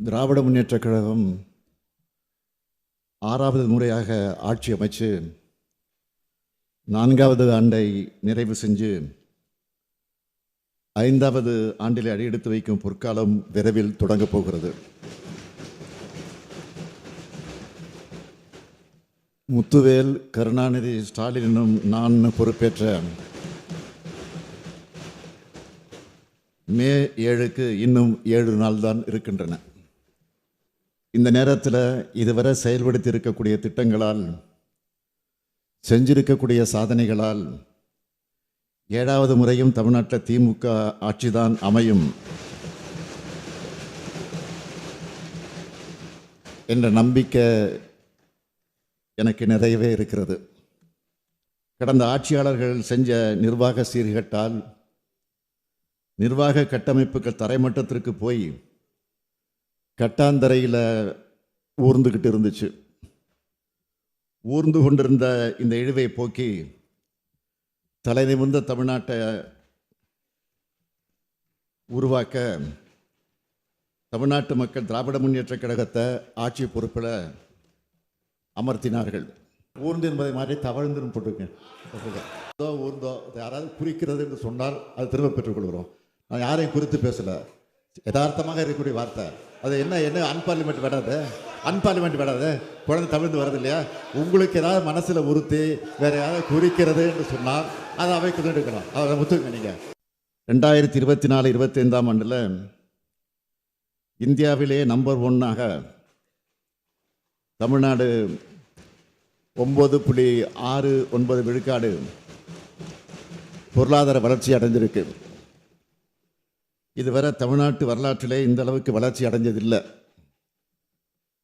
திராவிட முன்னேற்றக் கழகம் 6வது முறையாக ஆட்சி அமைச்சு 4வது ஆண்டை நிறைவு செஞ்சு 5வது ஆண்டிலே அடியெடுத்து வைக்கும் பொற்காலம் விரைவில் தொடங்கப் போகிறது. முத்துவேல், கருணாநிதி, ஸ்டாலினும் நான் பொறுப்பேற்ற மே 7க்கு இன்னும் 7 நாள் தான் இருக்கின்றன. இந்த நேரத்தில் இதுவரை செயல்படுத்தி இருக்கக்கூடிய திட்டங்களால், செஞ்சிருக்கக்கூடிய சாதனைகளால் 7வது முறையும் தமிழ்நாட்டில் திமுக ஆட்சிதான் அமையும் என்ற நம்பிக்கை எனக்கு நிறையவே இருக்கிறது. கடந்த ஆட்சியாளர்கள் செஞ்ச நிர்வாக சீர்கேட்டால் நிர்வாக கட்டமைப்புகள் தரைமட்டத்திற்கு போய் கட்டாந்தரையில் ஊர்ந்துக்கிட்டு இருந்துச்சு. ஊர்ந்து கொண்டிருந்த இந்த இழிவை போக்கி தலை நிமிர்ந்த தமிழ்நாட்டை உருவாக்க தமிழ்நாட்டு மக்கள் திராவிட முன்னேற்றக் கழகத்தை ஆட்சி பொறுப்பில் அமர்த்தினார்கள். ஊர்ந்து என்பதை மாதிரி தவழ்ந்துன்னு போட்டிருக்கேன். ஊர்ந்தோ யாராவது குறிக்கிறது என்று சொன்னால் அது திரும்ப பெற்றுக்கொள்கிறோம். நான் யாரையும் குறித்து பேசலை, யதார்த்தமாக இருக்கக்கூடிய வார்த்தை. அது என்ன அன்பார்லிமெண்ட் விடாது குழந்தை தமிழ்ந்து வர்றது இல்லையா? உங்களுக்கு ஏதாவது மனசில் உறுத்தி வேற யாராவது குறிக்கிறது என்று சொன்னால் அதை அவைக்கு எடுக்கணும். அதை ஒத்துங்க. நீங்கள் 2024-25 ஆண்டில் இந்தியாவிலே நம்பர் 1ஆக தமிழ்நாடு 9.69 விழுக்காடு பொருளாதார வளர்ச்சி அடைஞ்சிருக்கு. இதுவரை தமிழ்நாட்டு வரலாற்றிலே இந்த அளவுக்கு வளர்ச்சி அடைஞ்சதில்லை.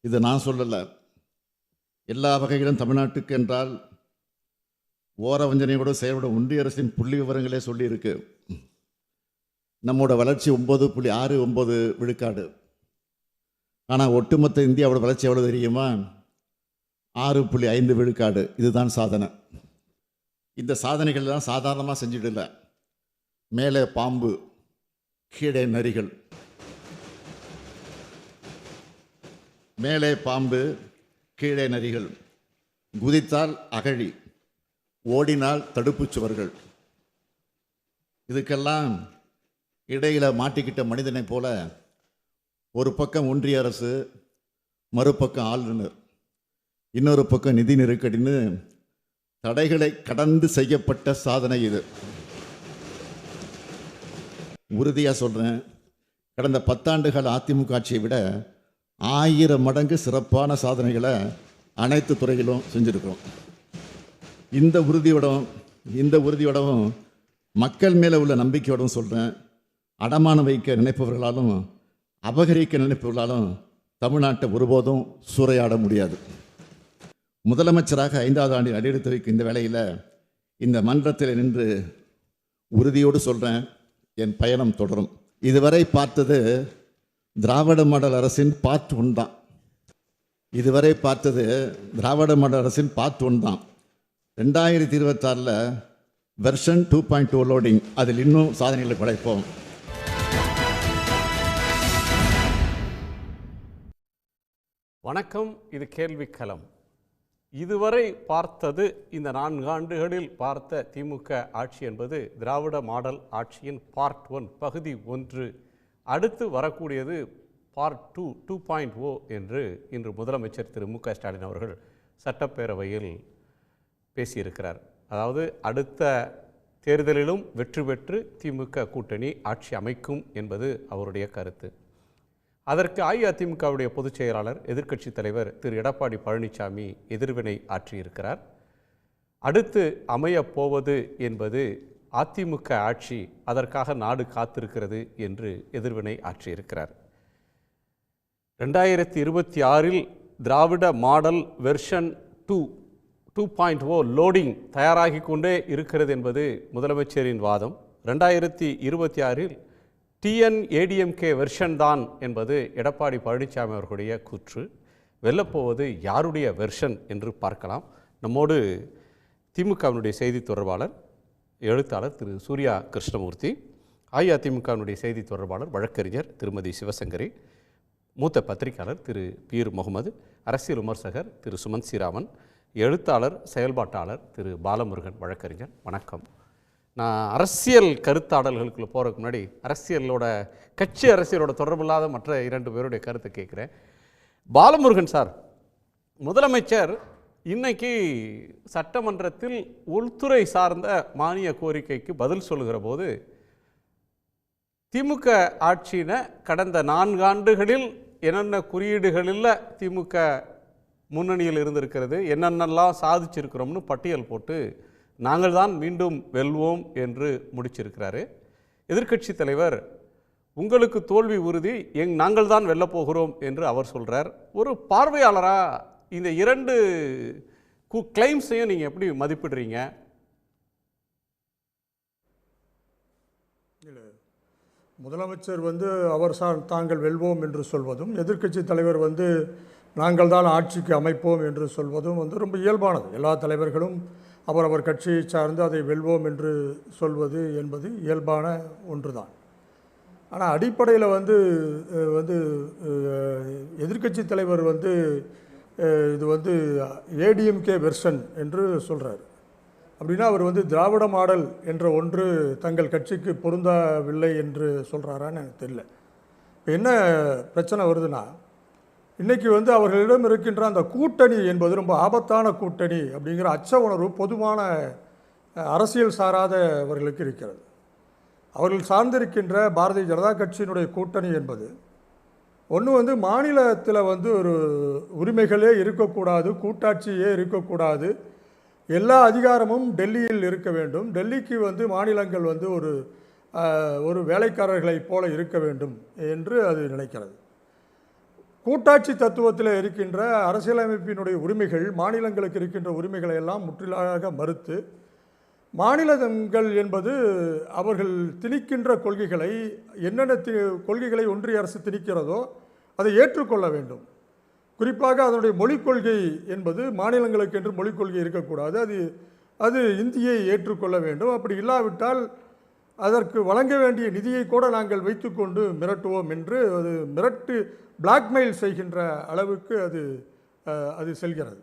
இது நான் சொல்லலை, எல்லா வகையிலும் தமிழ்நாட்டுக்கு என்றால் ஓரவஞ்சனையோடு செயல்படும் ஒன்றிய அரசின் புள்ளி விவரங்களே சொல்லியிருக்கு. நம்மோட வளர்ச்சி 9.69 விழுக்காடு. ஆனால் ஒட்டுமொத்த இந்தியாவோட வளர்ச்சி எவ்வளோ தெரியுமா? 6.5 விழுக்காடு. இதுதான் சாதனை. இந்த சாதனைகள்லாம் சாதாரணமாக செஞ்சிடல. மேலே பாம்பு, கீழே நரிகள். மேலே பாம்பு, கீழே நரிகள். குதித்தால் அகழி, ஓடினால் தடுப்புச் சுவர்கள். இதுக்கெல்லாம் இடையில மாட்டிக்கிட்ட மனிதனை போல ஒரு பக்கம் ஒன்றிய அரசு, மறுபக்கம் ஆளுநர், இன்னொரு பக்கம் நிதி நெருக்கடின்னு தடைகளை கடந்து செய்யப்பட்ட சாதனை இது. உறுதியாக சொல்கிறேன், கடந்த 10 ஆண்டுகள் அதிமுக ஆட்சியை விட 1000 மடங்கு சிறப்பான சாதனைகளை அனைத்து துறையிலும் செஞ்சுருக்கிறோம். இந்த உறுதியோடவும் மக்கள் மேலே உள்ள நம்பிக்கையோடவும் சொல்கிறேன். அடமானம் வைக்க நினைப்பவர்களாலும் அபகரிக்க நினைப்பவர்களாலும் தமிழ்நாட்டை ஒருபோதும் சூறையாட முடியாது. முதலமைச்சராக 5வது ஆண்டில் அடியெடுத்து வைக்கும் இந்த வேளையில் இந்த மன்றத்தில் நின்று உறுதியோடு சொல்கிறேன், என் பயணம் தொடரும். இதுவரை பார்த்தது திராவிட மாடல் அரசின் பார்ட் 1 தான். இதுவரை பார்த்தது திராவிட மாடல் அரசின் பார்ட் 1 தான். 2026 வெர்ஷன் 2.2 லோடிங். அதில் இன்னும் சாதனைகளை படைப்போம். வணக்கம். இது கேள்விக்களம். இதுவரை பார்த்தது, இந்த 4 ஆண்டுகளில் பார்த்த திமுக ஆட்சி என்பது திராவிட மாடல் ஆட்சியின் பார்ட் 1, பகுதி 1. அடுத்து வரக்கூடியது பார்ட் 2, 2.0 என்று இன்று முதலமைச்சர் திரு மு.க. ஸ்டாலின் அவர்கள் சட்டப்பேரவையில் பேசியிருக்கிறார். அதாவது அடுத்த தேர்தலிலும் வெற்றி பெற்று திமுக கூட்டணி ஆட்சி அமைக்கும் என்பது அவருடைய கருத்து. அதற்கு அஇஅதிமுகவுடைய பொதுச் செயலாளர், எதிர்க்கட்சித் தலைவர் திரு எடப்பாடி பழனிசாமி எதிர்வினை ஆற்றியிருக்கிறார். அடுத்து அமையப் போவது என்பது அதிமுக ஆட்சி, அதற்காக நாடு காத்திருக்கிறது என்று எதிர்வினை ஆற்றியிருக்கிறார். 2026 திராவிட மாடல் வெர்ஷன் 2.0 லோடிங் தயாராகி கொண்டே இருக்கிறது என்பது முதலமைச்சரின் வாதம். 2026 TNADMK வெர்ஷன் தான் என்பது எடப்பாடி பழனிசாமி அவர்களுடைய கூற்று. வெல்லப்போவது யாருடைய வெர்ஷன் என்று பார்க்கலாம். நம்மோடு திமுகவினுடைய செய்தி தொடர்பாளர், எழுத்தாளர் திரு சூர்யா கிருஷ்ணமூர்த்தி, அஇஅதிமுகவினுடைய செய்தி தொடர்பாளர் வழக்கறிஞர் திருமதி சிவசங்கரி, மூத்த பத்திரிகையாளர் திரு பீர் முகமது, அரசியல் விமர்சகர் திரு சுமந்த் ஸ்ரீராமன், எழுத்தாளர் செயல்பாட்டாளர் திரு பாலமுருகன் வழக்கறிஞர். வணக்கம். நான் அரசியல் கருத்தாடல்களுக்குள்ள போகிறதுக்கு முன்னாடி கட்சி அரசியலோட தொடர்பில்லாத மற்ற 2 பேருடைய கருத்தை கேட்குறேன். பாலமுருகன் சார், முதலமைச்சர் இன்னைக்கு சட்டமன்றத்தில் உள்துறை சார்ந்த மானிய கோரிக்கைக்கு பதில் சொல்லுகிற போது, திமுக ஆட்சியின கடந்த 4 ஆண்டுகளில் என்னென்ன குறியீடுகளில் திமுக முன்னணியில் இருந்திருக்கிறது, என்னென்னலாம் சாதிச்சிருக்கிறோம்னு பட்டியல் போட்டு நாங்கள் தான் மீண்டும் வெல்வோம் என்று முடிச்சிருக்கிறாரு. எதிர்க்கட்சி தலைவர் உங்களுக்கு தோல்வி உறுதி, நாங்கள் தான் வெல்லப் போகிறோம் என்று அவர் சொல்கிறார். ஒரு பார்வையாளராக இந்த 2 கிளைம்ஸையும் நீங்கள் எப்படி மதிப்பிடுறீங்க? முதலமைச்சர் அவர் தாங்கள் வெல்வோம் என்று சொல்வதும், எதிர்க்கட்சி தலைவர் நாங்கள் தான் ஆட்சிக்கு அமைப்போம் என்று சொல்வதும் ரொம்ப இயல்பானது. எல்லா தலைவர்களும் அவர் கட்சியை சார்ந்து அதை வெல்வோம் என்று சொல்வது என்பது இயல்பான ஒன்று தான். ஆனால் அடிப்படையில் எதிர்க்கட்சி தலைவர் இது ஏடிஎம்கே வெர்ஷன் என்று சொல்கிறார். அப்படின்னா அவர் திராவிட மாடல் என்ற ஒன்று தங்கள் கட்சிக்கு பொருந்தவில்லை என்று சொல்கிறாரான்னு எனக்கு தெரியல. இப்போ என்ன பிரச்சனை வருதுன்னா, இன்றைக்கி அவர்களிடம் இருக்கின்ற அந்த கூட்டணி என்பது ரொம்ப ஆபத்தான கூட்டணி அப்படிங்கிற அச்ச உணர்வு பொதுவான அரசியல் சாராதவர்களுக்கு இருக்கிறது. அவர்கள் சார்ந்திருக்கின்ற பாரதிய ஜனதா கட்சியினுடைய கூட்டணி என்பது ஒன்று மாநிலத்தில் ஒரு உரிமைகளே இருக்கக்கூடாது, கூட்டாட்சியே இருக்கக்கூடாது, எல்லா அதிகாரமும் டெல்லியில் இருக்க வேண்டும், டெல்லிக்கு மாநிலங்கள் ஒரு வேலைக்காரர்களைப் போல இருக்க வேண்டும் என்று அது நினைக்கிறது. கூட்டாட்சி தத்துவத்தில் இருக்கின்ற அரசியலமைப்பினுடைய உரிமைகள், மாநிலங்களுக்கு இருக்கின்ற உரிமைகளை எல்லாம் முற்றிலாக மறுத்து, மாநிலங்கள் என்பது அவர்கள் திணிக்கின்ற கொள்கைகளை, என்னென்ன கொள்கைகளை ஒன்றிய அரசு திணிக்கிறதோ அதை ஏற்றுக்கொள்ள வேண்டும். குறிப்பாக அதனுடைய மொழிக் கொள்கை என்பது மாநிலங்களுக்கு என்று மொழிக் கொள்கை இருக்கக்கூடாது, அது இந்தியை ஏற்றுக்கொள்ள வேண்டும். அப்படி இல்லாவிட்டால் அதற்கு வழங்க வேண்டிய நிதியை கூட நாங்கள் வைத்துக்கொண்டு மிரட்டுவோம் என்று அது பிளாக்மெயில் செய்கின்ற அளவுக்கு அது செல்கிறது.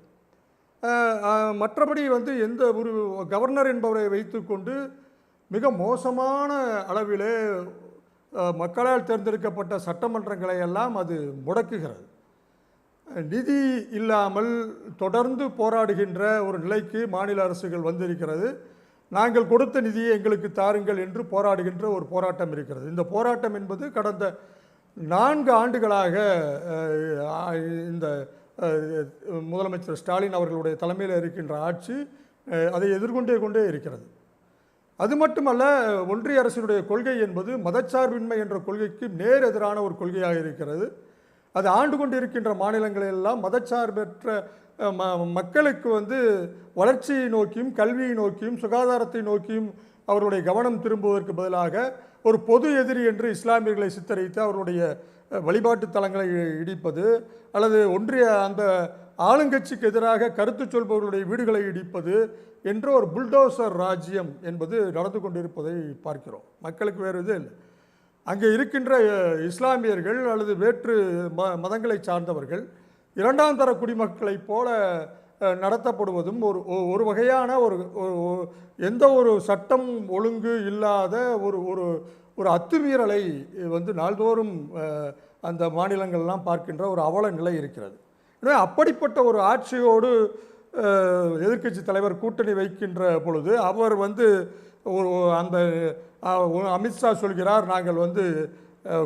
மற்றபடி எந்த ஒரு கவர்னர் என்பவரை வைத்துக்கொண்டு மிக மோசமான அளவிலே மக்களால் தேர்ந்தெடுக்கப்பட்ட சட்டமன்றங்களை எல்லாம் அது முடக்குகிறது. நிதி இல்லாமல் தொடர்ந்து போராடுகின்ற ஒரு நிலைக்கு மாநில அரசுகள் வந்திருக்கிறது. நாங்கள் கொடுத்த நிதியை எங்களுக்கு தாருங்கள் என்று போராடுகின்ற ஒரு போராட்டம் இருக்கிறது. இந்த போராட்டம் என்பது கடந்த 4 ஆண்டுகளாக இந்த முதலமைச்சர் ஸ்டாலின் அவர்களுடைய தலைமையில் இருக்கின்ற ஆட்சி அதை எதிர்கொண்டே இருக்கிறது. அது மட்டுமல்ல, ஒன்றிய அரசினுடைய கொள்கை என்பது மதச்சார்பின்மை என்ற கொள்கைக்கு நேர் எதிரான ஒரு கொள்கையாக இருக்கிறது. அது ஆண்டு கொண்டு இருக்கின்ற மாநிலங்களெல்லாம் மதச்சார்பற்ற மக்களுக்கு வளர்ச்சியை நோக்கியும் கல்வியை நோக்கியும் சுகாதாரத்தை நோக்கியும் அவர்களுடைய கவனம் திரும்புவதற்கு பதிலாக ஒரு பொது எதிரி என்று இஸ்லாமியர்களை சித்தரித்து அவருடைய வழிபாட்டு தலங்களை இடிப்பது, அல்லது ஒன்றிய அந்த ஆளுங்கட்சிக்கு எதிராக கருத்து சொல்பவர்களுடைய வீடுகளை இடிப்பது என்ற ஒரு புல்டோசர் ராஜ்யம் என்பது நடந்து கொண்டிருப்பதை பார்க்கிறோம். மக்களுக்கு வேறு இது இல்லை. அங்கே இருக்கின்ற இஸ்லாமியர்கள் அல்லது வேற்று மதங்களை சார்ந்தவர்கள் 2ஆம் தர குடிமக்களைப் போல நடத்தப்படுவதும் ஒரு வகையான எந்த ஒரு சட்டம் ஒழுங்கு இல்லாத ஒரு அத்துமீறலை நாள்தோறும் அந்த மாநிலங்கள்லாம் பார்க்கின்ற ஒரு அவல நிலை இருக்கிறது. எனவே அப்படிப்பட்ட ஒரு ஆட்சியோடு எதிர்க்கட்சி தலைவர் கூட்டணி வைக்கின்ற பொழுது அவர் அந்த அமித்ஷா சொல்கிறார் நாங்கள்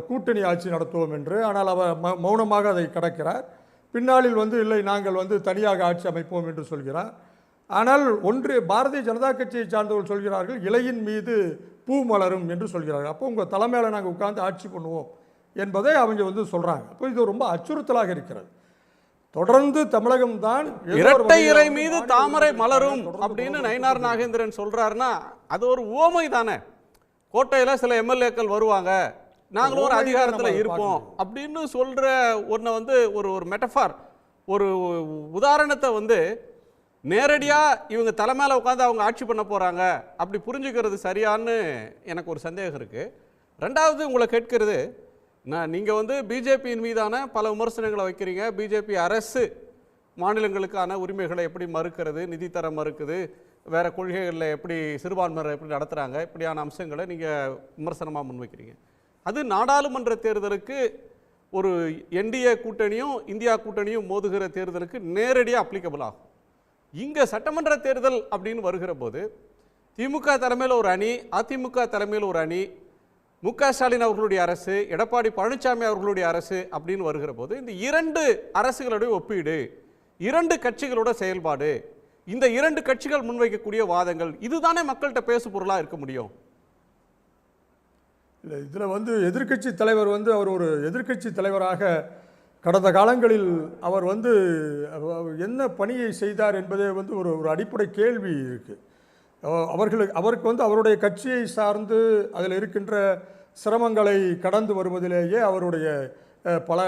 கூட்டணி ஆட்சி நடத்துவோம் என்று. ஆனால் அவர் மௌனமாக அதை கடக்கிறார். பின்னாளில் இல்லை நாங்கள் தனியாக ஆட்சி அமைப்போம் என்று சொல்கிறார். ஆனால் பாரதிய ஜனதா கட்சியை சார்ந்தவர்கள் சொல்கிறார்கள் இலையின் மீது பூ மலரும் என்று சொல்கிறார்கள். அப்போ உங்கள் தலைமையில் நாங்கள் உட்கார்ந்து ஆட்சி பண்ணுவோம் என்பதை அவங்க சொல்கிறாங்க. அப்போ இது ரொம்ப அச்சுறுத்தலாக இருக்கிறது. தொடர்ந்து தமிழகம் தான் இரட்டை இலை மீது தாமரை மலரும் அப்படின்னு நயினார் நாகேந்திரன் சொல்றாருன்னா அது ஒரு உவமை தானே. கோட்டையில் சில எம்எல்ஏக்கள் வருவாங்க, நாங்களும் ஒரு அதிகாரத்தில் இருப்போம் அப்படின்னு சொல்ற ஒன்றை ஒரு மெட்டஃபார், ஒரு உதாரணத்தை நேரடியாக இவங்க தலைமையில் உட்காந்து அவங்க ஆட்சி பண்ண போகிறாங்க அப்படி புரிஞ்சுக்கிறது சரியான்னு எனக்கு ஒரு சந்தேகம் இருக்குது. ரெண்டாவது உங்களை கேட்கிறது, நீங்கள் வந்து பிஜேபியின் மீதான பல விமர்சனங்களை வைக்கிறீங்க. பிஜேபி அரசு மாநிலங்களுக்கான உரிமைகளை எப்படி மறுக்கிறது, நிதி தர மறுக்குது, வேறு கொள்கைகளில் எப்படி சிறுபான்மையினரை எப்படி நடத்துகிறாங்க, இப்படியான அம்சங்களை நீங்கள் விமர்சனமாக முன்வைக்கிறீங்க. அது நாடாளுமன்ற தேர்தலுக்கு ஒரு என்டிஏ கூட்டணியும் இந்தியா கூட்டணியும் மோதுகிற தேர்தலுக்கு நேரடியாக அப்ளிகபிள் ஆகும். இங்கே சட்டமன்ற தேர்தல் அப்படின்னு வருகிற போது திமுக தலைமையில் ஒரு அணி, அதிமுக தலைமையில் ஒரு அணி, மு.க. ஸ்டாலின் அவர்களுடைய அரசு, எடப்பாடி பழனிசாமி அவர்களுடைய அரசு அப்படின்னு வருகிற போது இந்த இரண்டு அரசுகளுடைய ஒப்பீடு, இரண்டு கட்சிகளோட செயல்பாடு, இந்த இரண்டு கட்சிகள் முன்வைக்கக்கூடிய வாதங்கள், இதுதானே மக்கள்கிட்ட பேசு பொருளாக இருக்க முடியும். இல்லை, இதில் வந்து எதிர்க்கட்சி தலைவர் வந்து அவர் ஒரு எதிர்க்கட்சி தலைவராக கடந்த காலங்களில் அவர் வந்து என்ன பணியை செய்தார் என்பதே வந்து ஒரு ஒரு அடிப்படை கேள்வி இருக்குது. அவருக்கு வந்து அவருடைய கட்சியை சார்ந்து அதில் இருக்கின்ற சிரமங்களை கடந்து வருவதிலேயே அவருடைய பல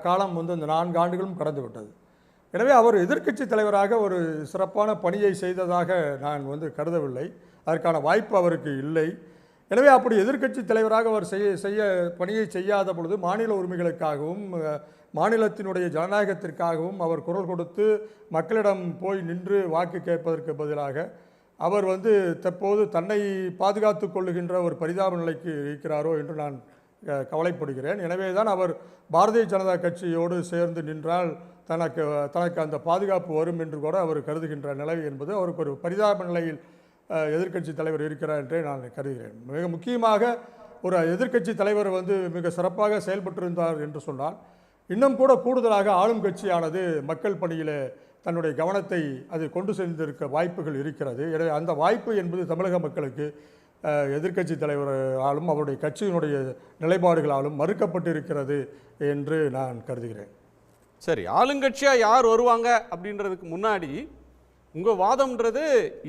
காலம் வந்து அந்த 4 ஆண்டுகளும் கடந்து விட்டது. எனவே அவர் எதிர்க்கட்சி தலைவராக ஒரு சிறப்பான பணியை செய்ததாக நான் வந்து கருதவில்லை. அதற்கான வாய்ப்பு அவருக்கு இல்லை. எனவே அப்படி எதிர்க்கட்சி தலைவராக அவர் பணியை செய்யாத பொழுது மாநில உரிமைகளுக்காகவும் மாநிலத்தினுடைய ஜனநாயகத்திற்காகவும் அவர் குரல் கொடுத்து மக்களிடம் போய் நின்று வாக்கு கேட்பதற்கு பதிலாக அவர் வந்து தற்போது தன்னை பாதுகாத்து கொள்ளுகின்ற ஒரு பரிதாப நிலைக்கு இருக்கிறாரோ என்று நான் கவலைப்படுகிறேன். எனவே தான் அவர் பாரதிய ஜனதா கட்சியோடு சேர்ந்து நின்றால் தனக்கு அந்த பாதுகாப்பு வரும் என்று கூட அவர் கருதுகின்ற நிலை என்பது அவருக்கு ஒரு பரிதாப நிலையில் எதிர்க்கட்சி தலைவர் இருக்கிறார் என்றே நான் கருதுகிறேன். மிக முக்கியமாக ஒரு எதிர்க்கட்சி தலைவர் வந்து மிக சிறப்பாக செயல்பட்டிருந்தார் என்று சொன்னால் இன்னும் கூட கூடுதலாக ஆளும் கட்சியானது மக்கள் பணியில் தன்னுடைய கவனத்தை அது கொண்டு சென்றிருக்க வாய்ப்புகள் இருக்கிறது. எனவே அந்த வாய்ப்பு என்பது தமிழக மக்களுக்கு எதிர்க்கட்சி தலைவராலும் அவருடைய கட்சியினுடைய நிலைப்பாடுகளாலும் மறுக்கப்பட்டிருக்கிறது என்று நான் கருதுகிறேன். சரி, ஆளுங்கட்சியாக யார் வருவாங்க அப்படின்றதுக்கு முன்னாடி உங்கள் வாதம்ன்றது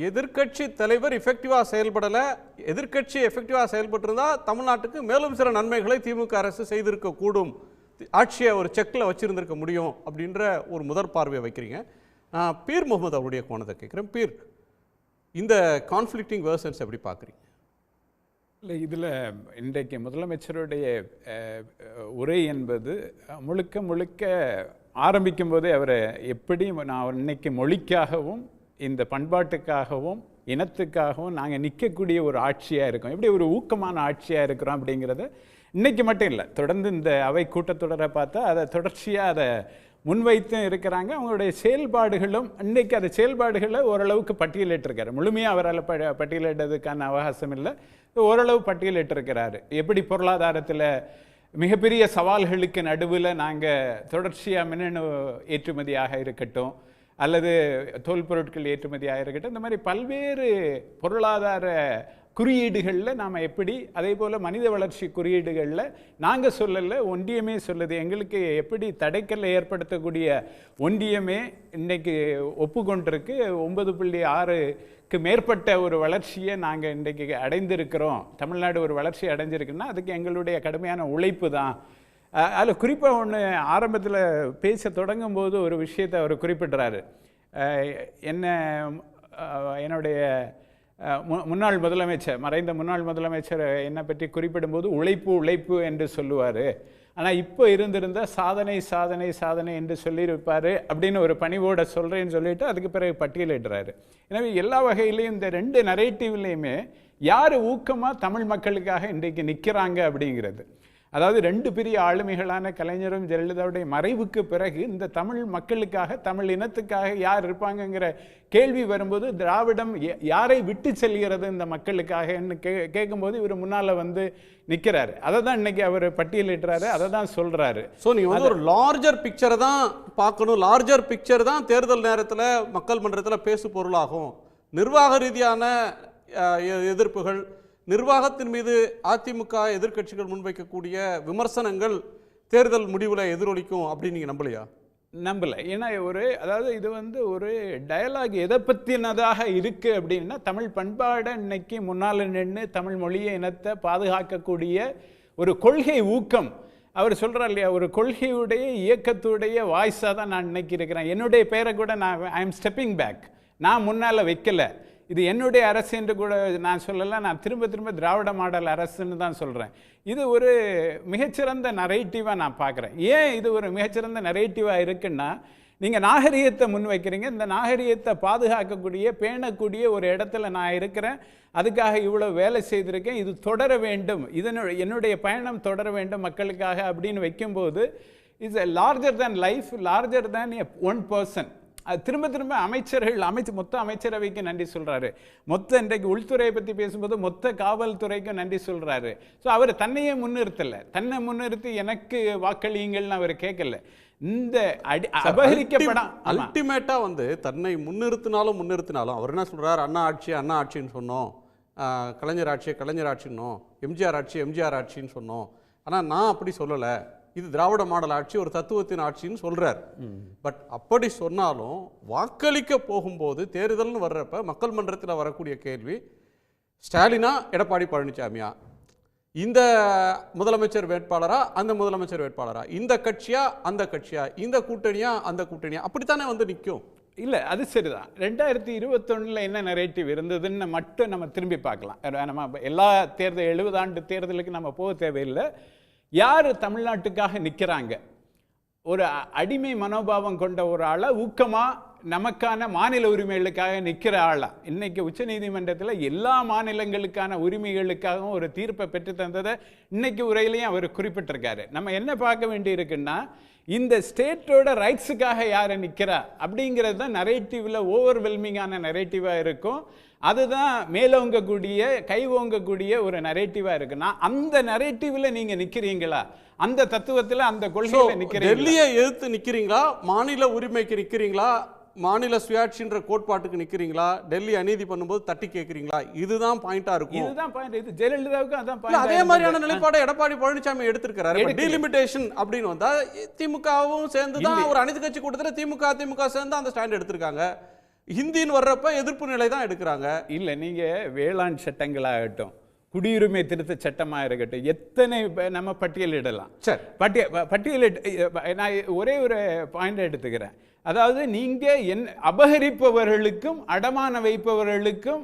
எதிர்க்கட்சி தலைவர் எஃபெக்டிவாக செயல்படலை, எதிர்க்கட்சி எஃபெக்டிவாக செயல்பட்டிருந்தால் தமிழ்நாட்டுக்கு மேலும் சில நன்மைகளை திமுக அரசு செய்திருக்கக்கூடும், ஆட்சியை ஒரு செக்கில் வச்சுருந்திருக்க முடியும் அப்படின்ற ஒரு முதற் பார்வையை வைக்கிறீங்க. பீர் முகமது அவருடைய கோணத்தை கேட்குறேன். பீர், இந்த கான்ஃப்ளிக்டிங் வேர்ஷன்ஸ் எப்படி பார்க்குறீங்க? இல்லை, இதில் இன்றைக்கு முதலமைச்சருடைய உரை என்பது முழுக்க முழுக்க ஆரம்பிக்கும் போதே அவரை எப்படி நான் இன்னைக்கு மொழிக்காகவும் இந்த பண்பாட்டுக்காகவும் இனத்துக்காகவும் நாங்கள் நிற்கக்கூடிய ஒரு ஆட்சியாக இருக்கோம், எப்படி ஒரு ஊக்கமான ஆட்சியாக இருக்கிறோம் அப்படிங்கிறத இன்றைக்கி மட்டும் இல்லை, தொடர்ந்து இந்த அவை கூட்டத்தொடரை பார்த்தா அதை தொடர்ச்சியாக அதை முன்வைத்தும் இருக்கிறாங்க. அவங்களுடைய செயல்பாடுகளும் இன்றைக்கி அந்த செயல்பாடுகளை ஓரளவுக்கு பட்டியலிட்டிருக்காரு. முழுமையாக அவரால் பட்டியலிட்டதுக்கான அவகாசம் இல்லை, ஓரளவு பட்டியலிட்டிருக்கிறாரு. எப்படி பொருளாதாரத்தில் மிகப்பெரிய சவால்களுக்கு நடுவில் நாங்கள் தொடர்ச்சியாக மின்னணு ஏற்றுமதியாக இருக்கட்டும் அல்லது தோல் பொருட்கள் ஏற்றுமதியாக இருக்கட்டும், இந்த மாதிரி பல்வேறு பொருளாதார குறியீடுகளில் நாம் எப்படி, அதே போல் மனித வளர்ச்சி குறியீடுகளில் நாங்கள் சொல்லலை, ஒன்றியமே சொல்லுது. எங்களுக்கு எப்படி தடைக்கல்லை ஏற்படுத்தக்கூடிய ஒன்றியமே இன்றைக்கு ஒப்புக்கொண்டிருக்கு. 9.6க்கு மேற்பட்ட ஒரு வளர்ச்சியை நாங்கள் இன்றைக்கு அடைந்திருக்கிறோம். தமிழ்நாடு ஒரு வளர்ச்சி அடைஞ்சிருக்குன்னா அதுக்கு எங்களுடைய கடுமையான உழைப்பு தான். அதில் குறிப்பாக ஒன்று ஆரம்பத்தில் பேச தொடங்கும் போது ஒரு விஷயத்தை அவர் குறிப்பிட்றாரு. என்னுடைய முன்னாள் முதலமைச்சர், மறைந்த முன்னாள் முதலமைச்சர் என்னை பற்றி குறிப்பிடும்போது உழைப்பு உழைப்பு என்று சொல்லுவார், ஆனால் இப்போ இருந்திருந்தால் சாதனை சாதனை சாதனை என்று சொல்லியிருப்பார் அப்படின்னு ஒரு பணிவோட சொல்கிறேன்னு சொல்லிட்டு அதுக்கு பிறகு பட்டியலிடுறாரு. எனவே எல்லா வகையிலையும் இந்த 2 நரேட்டிவ்லேயுமே யார் ஊக்கமாக தமிழ் மக்களுக்காக இன்றைக்கு நிற்கிறாங்க அப்படிங்கிறது, அதாவது 2 பெரிய ஆளுமைகளான கலைஞரும் ஜெயலலிதாவுடைய மறைவுக்கு பிறகு இந்த தமிழ் மக்களுக்காக தமிழ் இனத்துக்காக யார் இருப்பாங்கங்கிற கேள்வி வரும்போது திராவிடம் யாரை விட்டு செல்கிறது இந்த மக்களுக்காகன்னு கேட்கும்போது இவர் முன்னால் வந்து நிற்கிறாரு. அதை தான் இன்னைக்கு அவர் பட்டியலிட்டுறாரு, அதை தான் சொல்கிறாரு. ஸோ நீங்கள் வந்து ஒரு லார்ஜர் பிக்சரை தான் பார்க்கணும், லார்ஜர் பிக்சர் தான் தேர்தல் நேரத்தில் மக்கள் மன்றத்தில் பேசு பொருளாகும். நிர்வாக ரீதியான எதிர்ப்புகள், நிர்வாகத்தின் மீது அதிமுக எதிர்க்கட்சிகள் முன்வைக்கக்கூடிய விமர்சனங்கள் தேர்தல் முடிவில் எதிரொலிக்கும் அப்படின்னு நீங்கள் நம்பலையா? நம்பலை. ஏன்னா அதாவது இது வந்து ஒரு டயலாக் எதை பற்றினதாக இருக்குது அப்படின்னா, தமிழ் பண்பாடை இன்னைக்கு முன்னால் நின்று தமிழ் மொழியை இனத்தை பாதுகாக்கக்கூடிய ஒரு கொள்கை ஊக்கம். அவர் சொல்கிறார் இல்லையா, ஒரு கொள்கையுடைய இயக்கத்துடைய வாய்ஸாக தான் நான் இன்னைக்கு இருக்கிறேன். என்னுடைய பேரை கூட நான் ஐ எம் ஸ்டெப்பிங் பேக், நான் முன்னால் வைக்கலை. இது என்னுடைய அரசு என்று கூட நான் சொல்லலை, நான் திரும்ப திரும்ப திராவிட மாடல் அரசுன்னு தான் சொல்கிறேன். இது ஒரு மிகச்சிறந்த நரேட்டிவாக நான் பார்க்குறேன். ஏன் இது ஒரு மிகச்சிறந்த நரேட்டிவாக இருக்குன்னா, நீங்கள் நாகரிகத்தை முன்வைக்கிறீங்க, இந்த நாகரிகத்தை பாதுகாக்கக்கூடிய பேணக்கூடிய ஒரு இடத்துல நான் இருக்கிறேன், அதுக்காக இவ்வளோ வேலை செய்திருக்கேன், இது தொடர வேண்டும், என்னுடைய பயணம் தொடர வேண்டும் மக்களுக்காக அப்படின்னு வைக்கும்போது is a larger than life, larger than a one person. அது திரும்ப திரும்ப மொத்த அமைச்சரவைக்கு நன்றி சொல்கிறாரு, மொத்த இன்றைக்கு உள்துறையை பற்றி பேசும்போது மொத்த காவல்துறைக்கும் நன்றி சொல்கிறாரு. ஸோ அவர் தன்னையே முன்னிறுத்தலை, தன்னை முன்னிறுத்தி எனக்கு வாக்களியுங்கள்னு அவர் கேட்கல. இந்த அபகரிக்கப்படாம அல்டிமேட்டா வந்து தன்னை முன்னிறுத்தினாலும் அவர் என்ன சொல்றாரு, அண்ணா ஆட்சின்னு சொன்னோம், கலைஞர் ஆட்சின்னோம், எம்ஜிஆர் ஆட்சின்னு சொன்னோம். ஆனால் நான் அப்படி சொல்லலை, இது திராவிட மாடல் ஆட்சி, ஒரு தத்துவத்தின் ஆட்சின்னு சொல்றார். பட் அப்படி சொன்னாலும் வாக்களிக்க போகும்போது தேர்தல்னு வர்றப்ப மக்கள் மன்றத்தில் வரக்கூடிய கேள்வி, ஸ்டாலினா எடப்பாடி பழனிசாமியா, இந்த முதலமைச்சர் வேட்பாளரா அந்த முதலமைச்சர் வேட்பாளரா, இந்த கட்சியா அந்த கட்சியா, இந்த கூட்டணியா அந்த கூட்டணியா, அப்படித்தானே வந்து நிற்கும். இல்லை, அது சரிதான். 2021 என்ன நரேட்டிவ் இருந்ததுன்னு மட்டும் நம்ம திரும்பி பார்க்கலாம். நம்ம எல்லா 70 ஆண்டு தேர்தலுக்கு நம்ம போக தேவையில்லை. யார் தமிழ்நாட்டுக்காக நிற்கிறாங்க, ஒரு அடிமை மனோபாவம் கொண்ட ஒரு ஆளை ஊக்கமாக நமக்கான மாநில உரிமைகளுக்காக நிற்கிற ஆளா, இன்னைக்கு உச்சநீதிமன்றத்தில் எல்லா மாநிலங்களுக்கான உரிமைகளுக்காகவும் ஒரு தீர்ப்பை பெற்று தந்ததை இன்னைக்கு உரையிலையும் அவர் குறிப்பிட்டிருக்காரு. நம்ம என்ன பார்க்க வேண்டி இருக்குன்னா, இந்த ஸ்டேட்டோட ரைட்ஸுக்காக யாரை நிற்கிறா அப்படிங்கிறது தான் நரேட்டிவில் ஓவர்வெல்மிங்கான நரேட்டிவாக இருக்கும். அதுதான் மேலோங்கக்கூடிய கைவோங்கக்கூடிய ஒரு நரேட்டிவாக இருக்குன்னா, அந்த நரேட்டிவில் நீங்கள் நிற்கிறீங்களா, அந்த தத்துவத்தில் அந்த கொள்கையில் நிற்கிறீங்களா, டெல்லியை எதிர்த்து நிற்கிறீங்களா, மாநில உரிமைக்கு நிற்கிறீங்களா, மாநில சுயாட்சின்ற கோட்பாட்டுக்கு நிற்கிறீங்களா, டெல்லி அநீதி பண்ணும்போது தட்டி கேட்குறீங்களா, இதுதான் பாயிண்டா இருக்கும். இதுதான் பாயிண்ட். இது ஜெயலலிதாவுக்கு அதான் பாயிண்ட். அதே மாதிரியான நிலைப்பாடு எடப்பாடி பழனிசாமி எடுத்திருக்கிறாரு. டீலிமிட்டேஷன் அப்படின்னு வந்தா திமுகவும் சேர்ந்து தான் ஒரு அனைத்து கட்சி கூட்டத்தில் திமுக சேர்ந்து அந்த ஸ்டாண்ட் எடுத்திருக்காங்க. ஹிந்தின்னு வர்றப்ப எதிர்ப்பு நிலை தான் எடுக்கிறாங்க. இல்லை, நீங்கள் வேளாண் சட்டங்களாகட்டும், குடியுரிமை திருத்த சட்டமாக இருக்கட்டும், எத்தனை நம்ம பட்டியலிடலாம். சரி, பட்டியலிட்டு நான் ஒரே ஒரு பாயிண்ட் எடுத்துக்கிறேன். அதாவது நீங்கள் அபகரிப்பவர்களுக்கும் அடமான வைப்பவர்களுக்கும்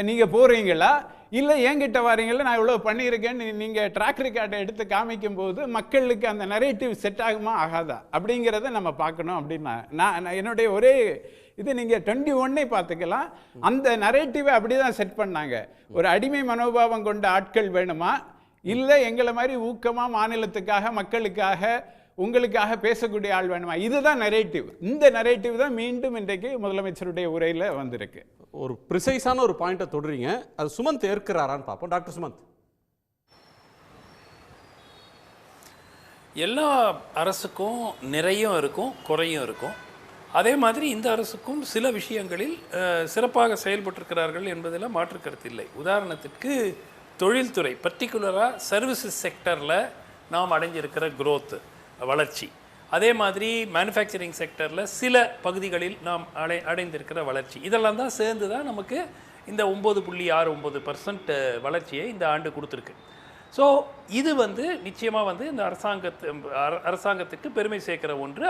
நீங்கள் போகிறீங்களா, இல்லை என்கிட்ட வாரீங்களா, நான் இவ்வளோ பண்ணியிருக்கேன்னு நீங்கள் ட்ராக் ரெக்கார்டை எடுத்து காமிக்கும் போது மக்களுக்கு அந்த நரேட்டிவ் செட் ஆகுமா ஆகாதா அப்படிங்கிறத நம்ம பார்க்கணும். அப்படின்னா நான் என்னுடைய ஒரே இது, நீங்கள் 21 பார்த்துக்கலாம், அந்த நரேட்டிவை அப்படி தான் செட் பண்ணாங்க. ஒரு அடிமை மனோபாவம் கொண்ட ஆட்கள் வேணுமா, இல்லை எங்களை மாதிரி ஊக்கமாக மாநிலத்துக்காக மக்களுக்காக உங்களுக்காக பேசக்கூடிய ஆள் வேணுமா, இதுதான் நரேட்டிவ். இந்த நரேட்டிவ் தான் மீண்டும் இன்றைக்கு முதலமைச்சருடைய உரையில் வந்திருக்கு. ஒரு ப்ரிசைஸான ஒரு பாயிண்ட்டை தொடுறீங்க, அது சுமந்த் ஏற்கிறாரான்னு பார்ப்போம். டாக்டர் சுமந்த். எல்லா அரசுக்கும் நிறையும் இருக்கும், குறையும் இருக்கும். அதே மாதிரி இந்த அரசுக்கும் சில விஷயங்களில் சிறப்பாக செயல்பட்டிருக்கிறார்கள் என்பதில் மாற்று கருத்து இல்லை. உதாரணத்திற்கு தொழில்துறை, பர்டிகுலராக சர்வீசஸ் செக்டரில் நாம் அடைஞ்சிருக்கிற growth, வளர்ச்சி, அதே மாதிரி மேனுஃபேக்சரிங் செக்டரில் சில பகுதிகளில் நாம் அடைந்திருக்கிற வளர்ச்சி, இதெல்லாம் தான் சேர்ந்து தான் நமக்கு இந்த 9.69% வளர்ச்சியை இந்த ஆண்டு கொடுத்துருக்கு. ஸோ இது நிச்சயமாக இந்த அரசாங்கத்துக்கு பெருமை சேர்க்கிற ஒன்று.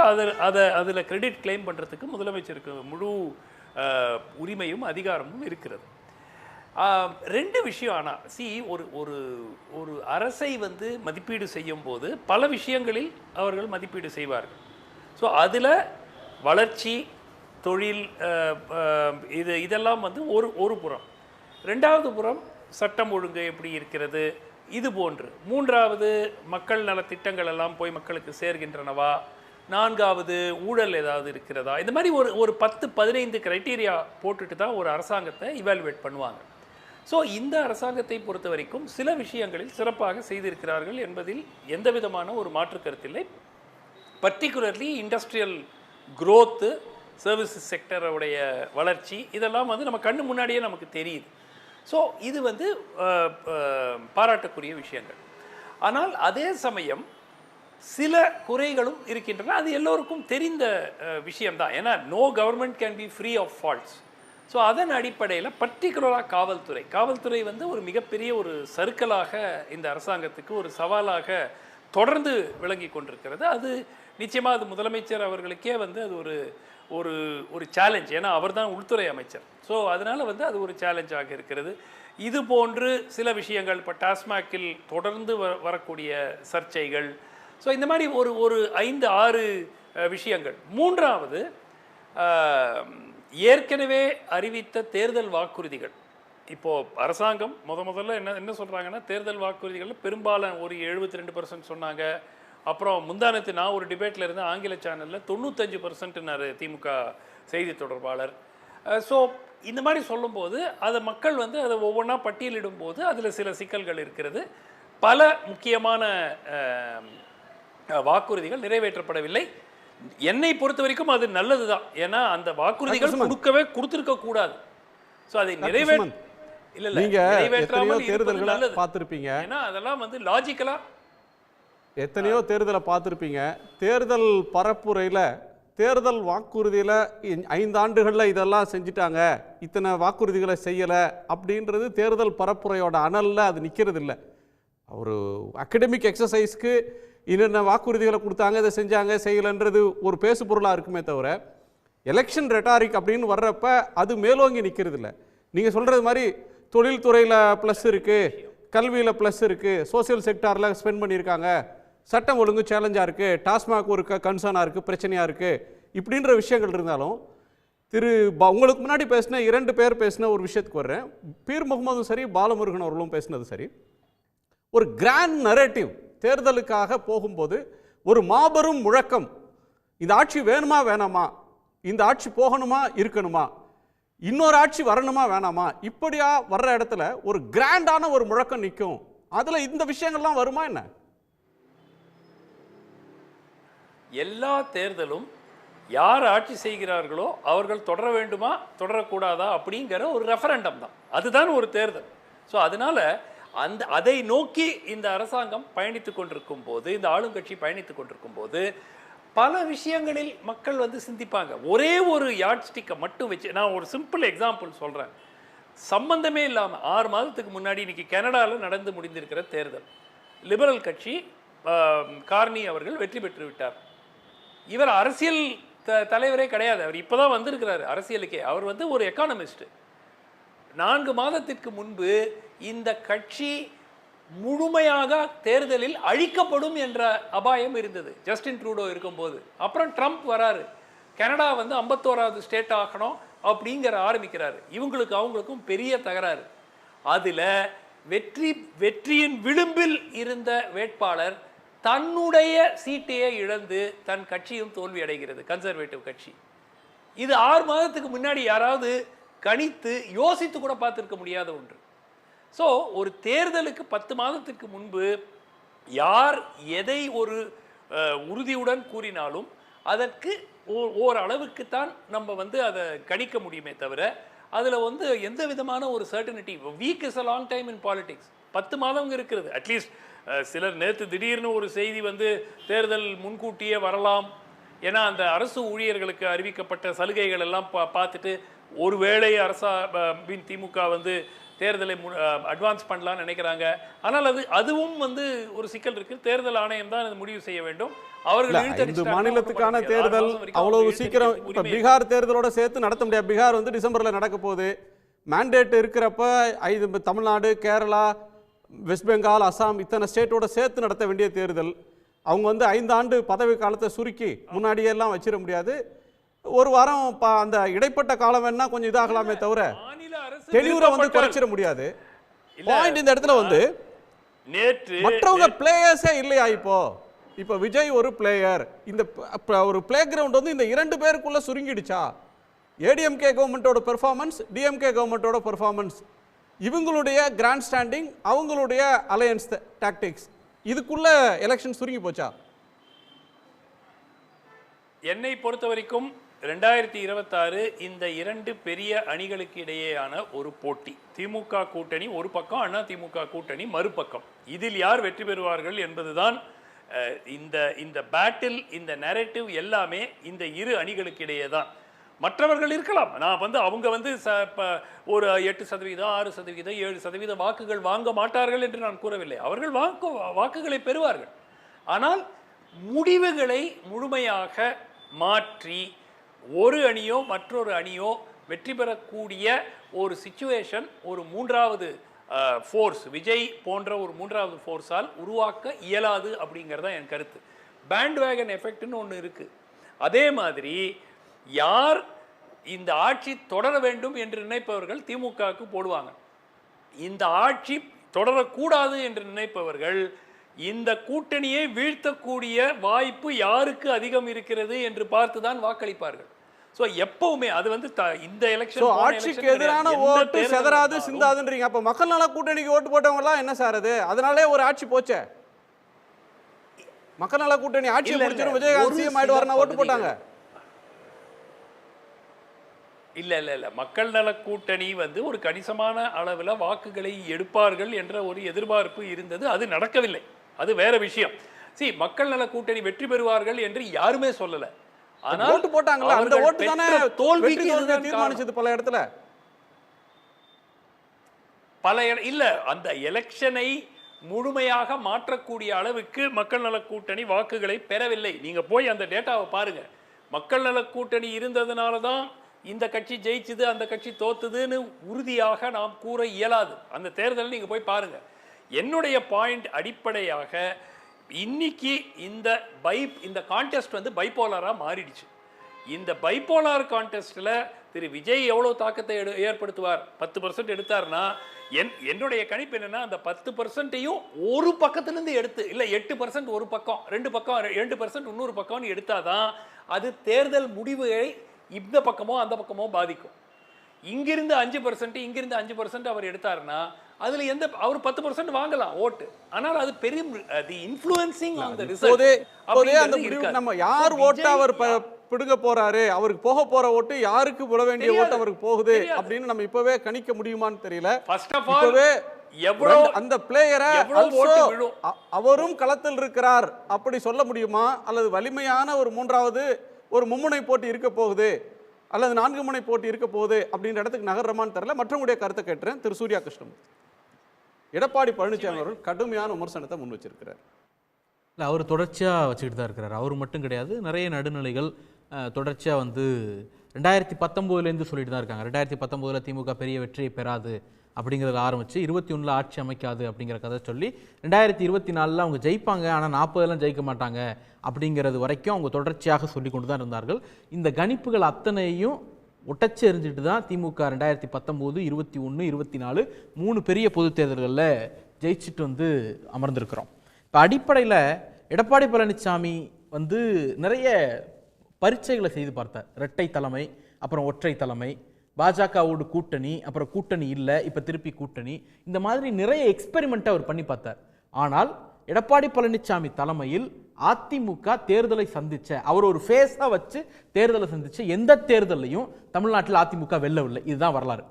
அதில் கிரெடிட் கிளைம் பண்ணுறதுக்கு முதலமைச்சருக்கு முழு உரிமையும் அதிகாரமும் இருக்கிறது. ரெண்டு விஷயம். ஆனால் ஒரு அரசை மதிப்பீடு செய்யும் போது பல விஷயங்களில் அவர்கள் மதிப்பீடு செய்வார்கள். ஸோ அதில் வளர்ச்சி, தொழில், இதெல்லாம் ஒரு புறம். ரெண்டாவது புறம் சட்டம் ஒழுங்கு எப்படி இருக்கிறது, இது போன்று. மூன்றாவது மக்கள் நலத்திட்டங்கள் எல்லாம் போய் மக்களுக்கு சேர்கின்றனவா, நான்காவது ஊழல் ஏதாவது இருக்கிறதா, இந்த மாதிரி ஒரு 10-15 கிரைட்டீரியா போட்டுட்டு தான் ஒரு அரசாங்கத்தை இவாலுவேட் பண்ணுவாங்க. ஸோ இந்த அரசாங்கத்தை பொறுத்த வரைக்கும் சில விஷயங்களில் சிறப்பாக செய்திருக்கிறார்கள் என்பதில் எந்த விதமான ஒரு மாற்று கருத்தில்லை. பர்டிகுலர்லி இண்டஸ்ட்ரியல் growth, சர்வீசஸ் செக்டருடைய வளர்ச்சி, இதெல்லாம் நம்ம கண்ணு முன்னாடியே நமக்கு தெரியுது. ஸோ இது பாராட்டக்கூடிய விஷயங்கள். ஆனால் அதே சமயம் சில குறைகளும் இருக்கின்றன. அது எல்லோருக்கும் தெரிந்த விஷயம்தான். ஏன்னா no government can be free of faults. So அதன் அடிப்படையில் பர்டிகுலராக காவல்துறை ஒரு மிகப்பெரிய ஒரு சறுக்கலாக இந்த அரசாங்கத்துக்கு ஒரு சவாலாக தொடர்ந்து விளங்கி கொண்டிருக்கிறது. அது நிச்சயமாக அது முதலமைச்சர் அவர்களுக்கே அது ஒரு ஒரு சேலஞ்ச். ஏன்னா அவர் தான் உள்துறை அமைச்சர். ஸோ அதனால் வந்து அது ஒரு சேலஞ்சாக இருக்கிறது. இது போன்று சில விஷயங்கள், இப்போ டாஸ்மாகில் தொடர்ந்து வரக்கூடிய சர்ச்சைகள். ஸோ இந்த மாதிரி ஒரு 5-6 விஷயங்கள். மூன்றாவது, ஏற்கனவே அறிவித்த தேர்தல் வாக்குறுதிகள். இப்போது அரசாங்கம் முதல்ல என்ன சொல்கிறாங்கன்னா, தேர்தல் வாக்குறுதிகளில் பெரும்பாலும் ஒரு 72% சொன்னாங்க. அப்புறம் முந்தானத்து நான் ஒரு டிபேட்டில் இருந்தேன் ஆங்கில சேனலில், 95%னாரு திமுக செய்தி தொடர்பாளர். ஸோ இந்த மாதிரி சொல்லும்போது அதை மக்கள் வந்து அதை ஒவ்வொன்றா பட்டியலிடும்போது அதில் சில சிக்கல்கள் இருக்கிறது. பல முக்கியமான வாக்குறுதிகள் நிறைவேற்றப்படவில்லை. என்னை பொறுத்த வரைக்கும் அது நல்லது தான். ஏன்னா அந்த வாக்குறுதிகள் கொடுத்திருக்க கூடாது. ஸோ அதை நிறைவேற்றாமல் தேர்தல்களை பார்த்திருப்பீங்க. ஏன்னா அதெல்லாம் வந்து லாஜிக்கலா எத்தனையோ தேர்தலை பார்த்துருப்பீங்க. தேர்தல் பரப்புரையில், தேர்தல் வாக்குறுதியில் 5 ஆண்டுகளில் இதெல்லாம் செஞ்சுட்டாங்க, இத்தனை வாக்குறுதிகளை செய்யலை அப்படின்றது தேர்தல் பரப்புரையோட அனலில் அது நிற்கிறது இல்லை. ஒரு அகடமிக் எக்ஸசைஸ்க்கு என்னென்ன வாக்குறுதிகளை கொடுத்தாங்க, இதை செஞ்சாங்க செய்யலைன்றது ஒரு பேசு பொருளாக இருக்குமே தவிர, எலெக்ஷன் ரெட்டாரிக் அப்படின்னு வர்றப்ப அது மேலோங்கி நிற்கிறது இல்லை. நீங்கள் சொல்கிறது மாதிரி தொழில்துறையில் ப்ளஸ் இருக்குது, கல்வியில் ப்ளஸ் இருக்குது, சோசியல் செக்டாரில் ஸ்பெண்ட் பண்ணியிருக்காங்க, சட்டம் ஒழுங்கு சேலஞ்சாக இருக்குது, டாஸ்மாக் ஒரு கன்சர்னாக இருக்குது, பிரச்சனையாக இருக்குது, இப்படின்ற விஷயங்கள் இருந்தாலும் உங்களுக்கு முன்னாடி பேசின 2 பேர் பேசின ஒரு விஷயத்துக்கு வர்றேன். பீர் முகமதும் சரி, பாலமுருகன் அவர்களும் பேசினது சரி. ஒரு கிராண்ட் நரேட்டிவ் தேர்தலுக்காக போகும்போது ஒரு மாபெரும் முழக்கம், இந்த ஆட்சி வேணுமா வேணாமா, இந்த ஆட்சி போகணுமா இருக்கணுமா, இன்னொரு ஆட்சி வரணுமா வேணாமா, இப்படியா வர்ற இடத்துல ஒரு கிராண்டான ஒரு முழக்கம் நிற்கும். அதில் இந்த விஷயங்கள்லாம் வருமா என்ன? எல்லா தேர்தலும் யார் ஆட்சி செய்கிறார்களோ அவர்கள் தொடர வேண்டுமா தொடரக்கூடாதா அப்படிங்கிற ஒரு ரெஃபரண்டம் தான். அதுதான் ஒரு தேர்தல். ஸோ அதனால அதை நோக்கி இந்த அரசாங்கம் பயணித்துக் கொண்டிருக்கும் போது, இந்த ஆளுங்கட்சி பயணித்துக் கொண்டிருக்கும் போது பல விஷயங்களில் மக்கள் வந்து சிந்திப்பாங்க. ஒரே ஒரு யார்ட் ஸ்டிக்கை மட்டும் வச்சு நான் ஒரு சிம்பிள் எக்ஸாம்பிள் சொல்கிறேன். சம்பந்தமே இல்லாமல் 6 மாதத்துக்கு முன்னாடி இன்னைக்கு கனடாவில் நடந்து முடிந்திருக்கிற தேர்தல், லிபரல் கட்சி கார்னி அவர்கள் வெற்றி பெற்று விட்டார். இவர் அரசியல் தலைவரே கிடையாது, அவர் இப்போ தான் வந்திருக்கிறார் அரசியலுக்கே. அவர் வந்து ஒரு எக்கானமிஸ்ட். 4 மாதத்திற்கு முன்பு இந்த கட்சி முழுமையாக தேர்தலில் அழிக்கப்படும் என்ற அபாயம் இருந்தது ஜஸ்டின் ட்ரூடோ இருக்கும்போது. அப்புறம் ட்ரம்ப் வராரு, கனடா வந்து 51வது ஸ்டேட் ஆகணும் அப்படிங்கிற ஆரம்பிக்கிறாரு. அவங்களுக்கும் பெரிய தகராறு. அதில் வெற்றியின் விளிம்பில் இருந்த வேட்பாளர் தன்னுடைய சீட்டையே இழந்து தன் கட்சியும் தோல்வி அடைகிறது, கன்சர்வேட்டிவ் கட்சி. இது 6 மாதத்துக்கு முன்னாடி யாராவது கணித்து யோசித்து கூட பார்த்துருக்க முடியாத ஒன்று. ஸோ ஒரு தேர்தலுக்கு 10 மாதத்திற்கு முன்பு யார் எதை ஒரு உறுதியுடன் கூறினாலும் அதற்கு ஓரளவுக்குத்தான் நம்ம வந்து அதை கணிக்க முடியுமே தவிர அதில் வந்து எந்த விதமான ஒரு certainty. Week is a long time in politics. 10 மாதம் இருக்கிறது. அட்லீஸ்ட் சிலர் நேற்று திடீர்னு ஒரு செய்தி வந்து தேர்தல் முன்கூட்டியே வரலாம், ஏன்னா அந்த அரசு ஊழியர்களுக்கு அறிவிக்கப்பட்ட சலுகைகள் எல்லாம் பார்த்துட்டு ஒருவேளை திமுக வந்து தேர்தலை அட்வான்ஸ் பண்ணலாம்னு நினைக்கிறாங்க. ஆனால் அதுவும் வந்து ஒரு சிக்கல் இருக்கு. தேர்தல் ஆணையம் தான் முடிவு செய்ய வேண்டும். அவர்கள் மாநிலத்துக்கான தேர்தல் அவ்வளவு சீக்கிரம் இப்ப பீகார் தேர்தலோட சேர்த்து நடத்த முடியாது. பீகார் வந்து டிசம்பர்ல நடக்க போகுது. மேண்டேட் இருக்கிறப்ப தமிழ்நாடு, கேரளா, வெஸ்ட் பெங்கால், அசாம் இத்தனை ஸ்டேட்டோட சேர்த்து நடத்த வேண்டிய தேர்தல். அவங்க வந்து 5 ஆண்டு பதவி காலத்தை சுருக்கி முன்னாடியே எல்லாம் வச்சிட முடியாது. ஒரு வாரம் அந்த இடைப்பட்ட காலம் வேணா கொஞ்சம் இதாகலாமே தவிர தெளிவுரை வந்து குறைச்சிட முடியாது. பாயிண்ட் இந்த இடத்துல வந்து நேற்று மற்றவங்க பிளேயர்ஸே இல்லையா? இப்போ விஜய் ஒரு பிளேயர், இந்த ஒரு பிளே கிரவுண்ட் வந்து இந்த 2 பேருக்குள்ள சுருங்கிடுச்சா? ஏடிஎம்கே கவர்மெண்ட்டோட பெர்ஃபார்மன்ஸ், டிஎம்கே கவர்மெண்ட்டோட பெர்ஃபார்மன்ஸ், இவங்களுடைய கிராண்ட் ஸ்டாண்டிங், அவங்களுடைய அலையன்ஸ் டாக்டிக்ஸ், இதுக்குள்ள எலெக்ஷன் சுருங்கி போச்சா? என்னை பொறுத்த வரைக்கும் 2026 இந்த 2 பெரிய அணிகளுக்கு இடையேயான ஒரு போட்டி. திமுக கூட்டணி ஒரு பக்கம், அண்ணா திமுக கூட்டணி மறுபக்கம். இதில் யார் வெற்றி பெறுவார்கள் என்பதுதான் இந்த பேட்டில், இந்த நரேட்டிவ் எல்லாமே இந்த 2 அணிகளுக்கு இடையே தான். மற்றவர்கள் இருக்கலாம். நான் வந்து அவங்க வந்து ஒரு 8%, 6%, 7% வாக்குகள் வாங்க மாட்டார்கள் என்று நான் கூறவில்லை. அவர்கள் வாக்குகளை பெறுவார்கள். ஆனால் முடிவுகளை முழுமையாக மாற்றி ஒரு அணியோ மற்றொரு அணியோ வெற்றி பெறக்கூடிய ஒரு சிச்சுவேஷன் ஒரு மூன்றாவது ஃபோர்ஸ், விஜய் போன்ற ஒரு மூன்றாவது ஃபோர்ஸால் உருவாக்க இயலாது அப்படிங்கிறதா என் கருத்து. பேண்ட் வேகன் எஃபெக்ட்னு ஒன்று இருக்குது. அதே மாதிரி யார் இந்த ஆட்சி தொடர வேண்டும் என்று நினைப்பவர்கள் திமுகவுக்கு போடுவாங்க. இந்த ஆட்சி தொடரக்கூடாது என்று நினைப்பவர்கள் இந்த கூட்டணியை வீழ்த்தக்கூடிய வாய்ப்பு யாருக்கு அதிகம் இருக்கிறது என்று பார்த்து தான் வாக்களிப்பார்கள். ஸோ எப்பவுமே அது வந்து இந்த எலெக்ஷன் ஆட்சிக்கு எதிரான ஓட்டு செதறாது சிந்தாதுன்றீங்க. அப்ப மக்கள் நல கூட்டணிக்கு ஓட்டு போட்டவங்க எல்லாம் என்ன சார் அது? அதனாலே ஒரு ஆட்சி போச்சே. மக்கள் நல கூட்டணி ஆட்சியை முடிச்சிடும் விஜயகாந்த் சிஎம் ஆயிடுவாருன்னா ஓட்டு போட்டாங்க. இல்ல மக்கள் நல கூட்டணி வந்து ஒரு கணிசமான அளவில் வாக்குகளை எடுப்பார்கள் என்ற ஒரு எதிர்பார்ப்பு இருந்தது. அது நடக்கவில்லை, அது வேற விஷயம். மக்கள் நல கூட்டணி வெற்றி பெறுவார்கள் என்று யாருமே சொல்லல. ஆனால் ஓட்டு போட்டாங்கல்ல, அந்த ஓட்டு தானே தோல்விக்கு தீர்மானிச்சது பல இடத்துல. இல்ல அந்த எலெக்ஷனை முழுமையாக மாற்றக்கூடிய அளவுக்கு மக்கள் நல கூட்டணி வாக்குகளை பெறவில்லை. நீங்க போய் அந்த டேட்டாவை பாருங்க. மக்கள் நல கூட்டணி இருந்ததுனால தான் இந்த கட்சி ஜெயிச்சுது, அந்த கட்சி தோத்துதுன்னு உறுதியாக நாம் கூற இயலாது. அந்த தேர்தல் நீங்க போய் பாருங்க. என்னுடைய பாயிண்ட் அடிப்படையாக இன்னைக்கு இந்த கான்டெஸ்ட் வந்து பைபோலரா மாறிடுச்சு. இந்த பைபோலார் கான்டெஸ்ட்ல திரு விஜய் எவ்வளவு தாக்கத்தை ஏற்படுத்துவார்? 10% எடுத்தார்னா என்னுடைய கணிப்பு என்னன்னா, அந்த 10%ஐயும் ஒரு பக்கத்திலிருந்து எடுத்து, இல்ல 8% ஒரு பக்கம், 2 பக்கம் 2% இன்னொரு பக்கம்னு எடுத்தாதான் அது தேர்தல் முடிவுகளை இந்த பக்கமோ அந்த பக்கமோ பாதிக்கும். இங்கிருந்து 5%, இங்கிருந்து 5% அவர் எடுத்தாருன்னா அதுல அவர் 10% வாங்கலாம் ஓட்டு. ஆனால் அது பெரிய இன்ஃப்ளூயன்சிங் ஆன் தி ரிசல்ட். நம்ம யார் ஓட்டு அவர் பிடுங்க போறாரு, அவருக்கு போக போற ஓட்டு யாருக்கு போட வேண்டிய ஓட்டு அவருக்கு போகுது அப்படின்னு நம்ம இப்பவே கணிக்க முடியுமான்னு தெரியல. ஃபர்ஸ்ட் ஆஃப் ஆல் அந்த பிளேயரை அவரும் களத்தில் இருக்கிறார் அப்படி சொல்ல முடியுமா? அல்லது வலிமையான ஒரு மூன்றாவது ஒரு மும்முனை போட்டி இருக்க போகுது அல்லது 4 முனை போட்டி இருக்க போகுது அப்படின்ற இடத்துக்கு நகர்றமான்னு தெரியல. மற்றவங்களுடைய கருத்தை கேட்டுறேன். திரு சூர்யா கிருஷ்ணமூர்த்தி, எடப்பாடி பழனிசாமி அவர்கள் கடுமையான விமர்சனத்தை முன் வச்சிருக்கிறார். இல்லை, அவர் தொடர்ச்சியாக வச்சுக்கிட்டு தான் இருக்கிறார். அவர் மட்டும் கிடையாது, நிறைய நடுநிலைகள் தொடர்ச்சியாக வந்து 2019 சொல்லிட்டு தான் இருக்காங்க. 2019 திமுக பெரிய வெற்றியை பெறாது அப்படிங்கிறத ஆரம்பித்து 21 ஆட்சி அமைக்காது அப்படிங்கிற கதை சொல்லி 2024 அவங்க ஜெயிப்பாங்க, ஆனால் 40 ஜெயிக்க மாட்டாங்க அப்படிங்கிறது வரைக்கும் அவங்க தொடர்ச்சியாக சொல்லி கொண்டு தான் இருந்தார்கள். இந்த கணிப்புகள் அத்தனையும் ஒட்டச்சு எறிஞ்சிட்டு தான் திமுக 2019, 21, 24 3 பெரிய பொது தேர்தல்களில் ஜெயிச்சுட்டு வந்து அமர்ந்திருக்கிறோம். இப்போ அடிப்படையில் எடப்பாடி பழனிசாமி வந்து நிறைய பரீட்சைகளை செய்து பார்த்தார். இரட்டை தலைமை, அப்புறம் ஒற்றை தலைமை, பாஜகவோடு கூட்டணி, அப்புறம் கூட்டணி இல்லை, இப்போ திருப்பி கூட்டணி, இந்த மாதிரி நிறைய எக்ஸ்பெரிமெண்ட்டை அவர் பண்ணி பார்த்தார். ஆனால் எடப்பாடி பழனிசாமி தலைமையில் அதிமுக தேர்தலை சந்திச்ச, அவர் ஒரு ஃபேஸாக வச்சு தேர்தலை சந்திச்ச எந்த தேர்தலையும் தமிழ்நாட்டில் அதிமுக வெல்லவில்லை. இதுதான் வரலாறு.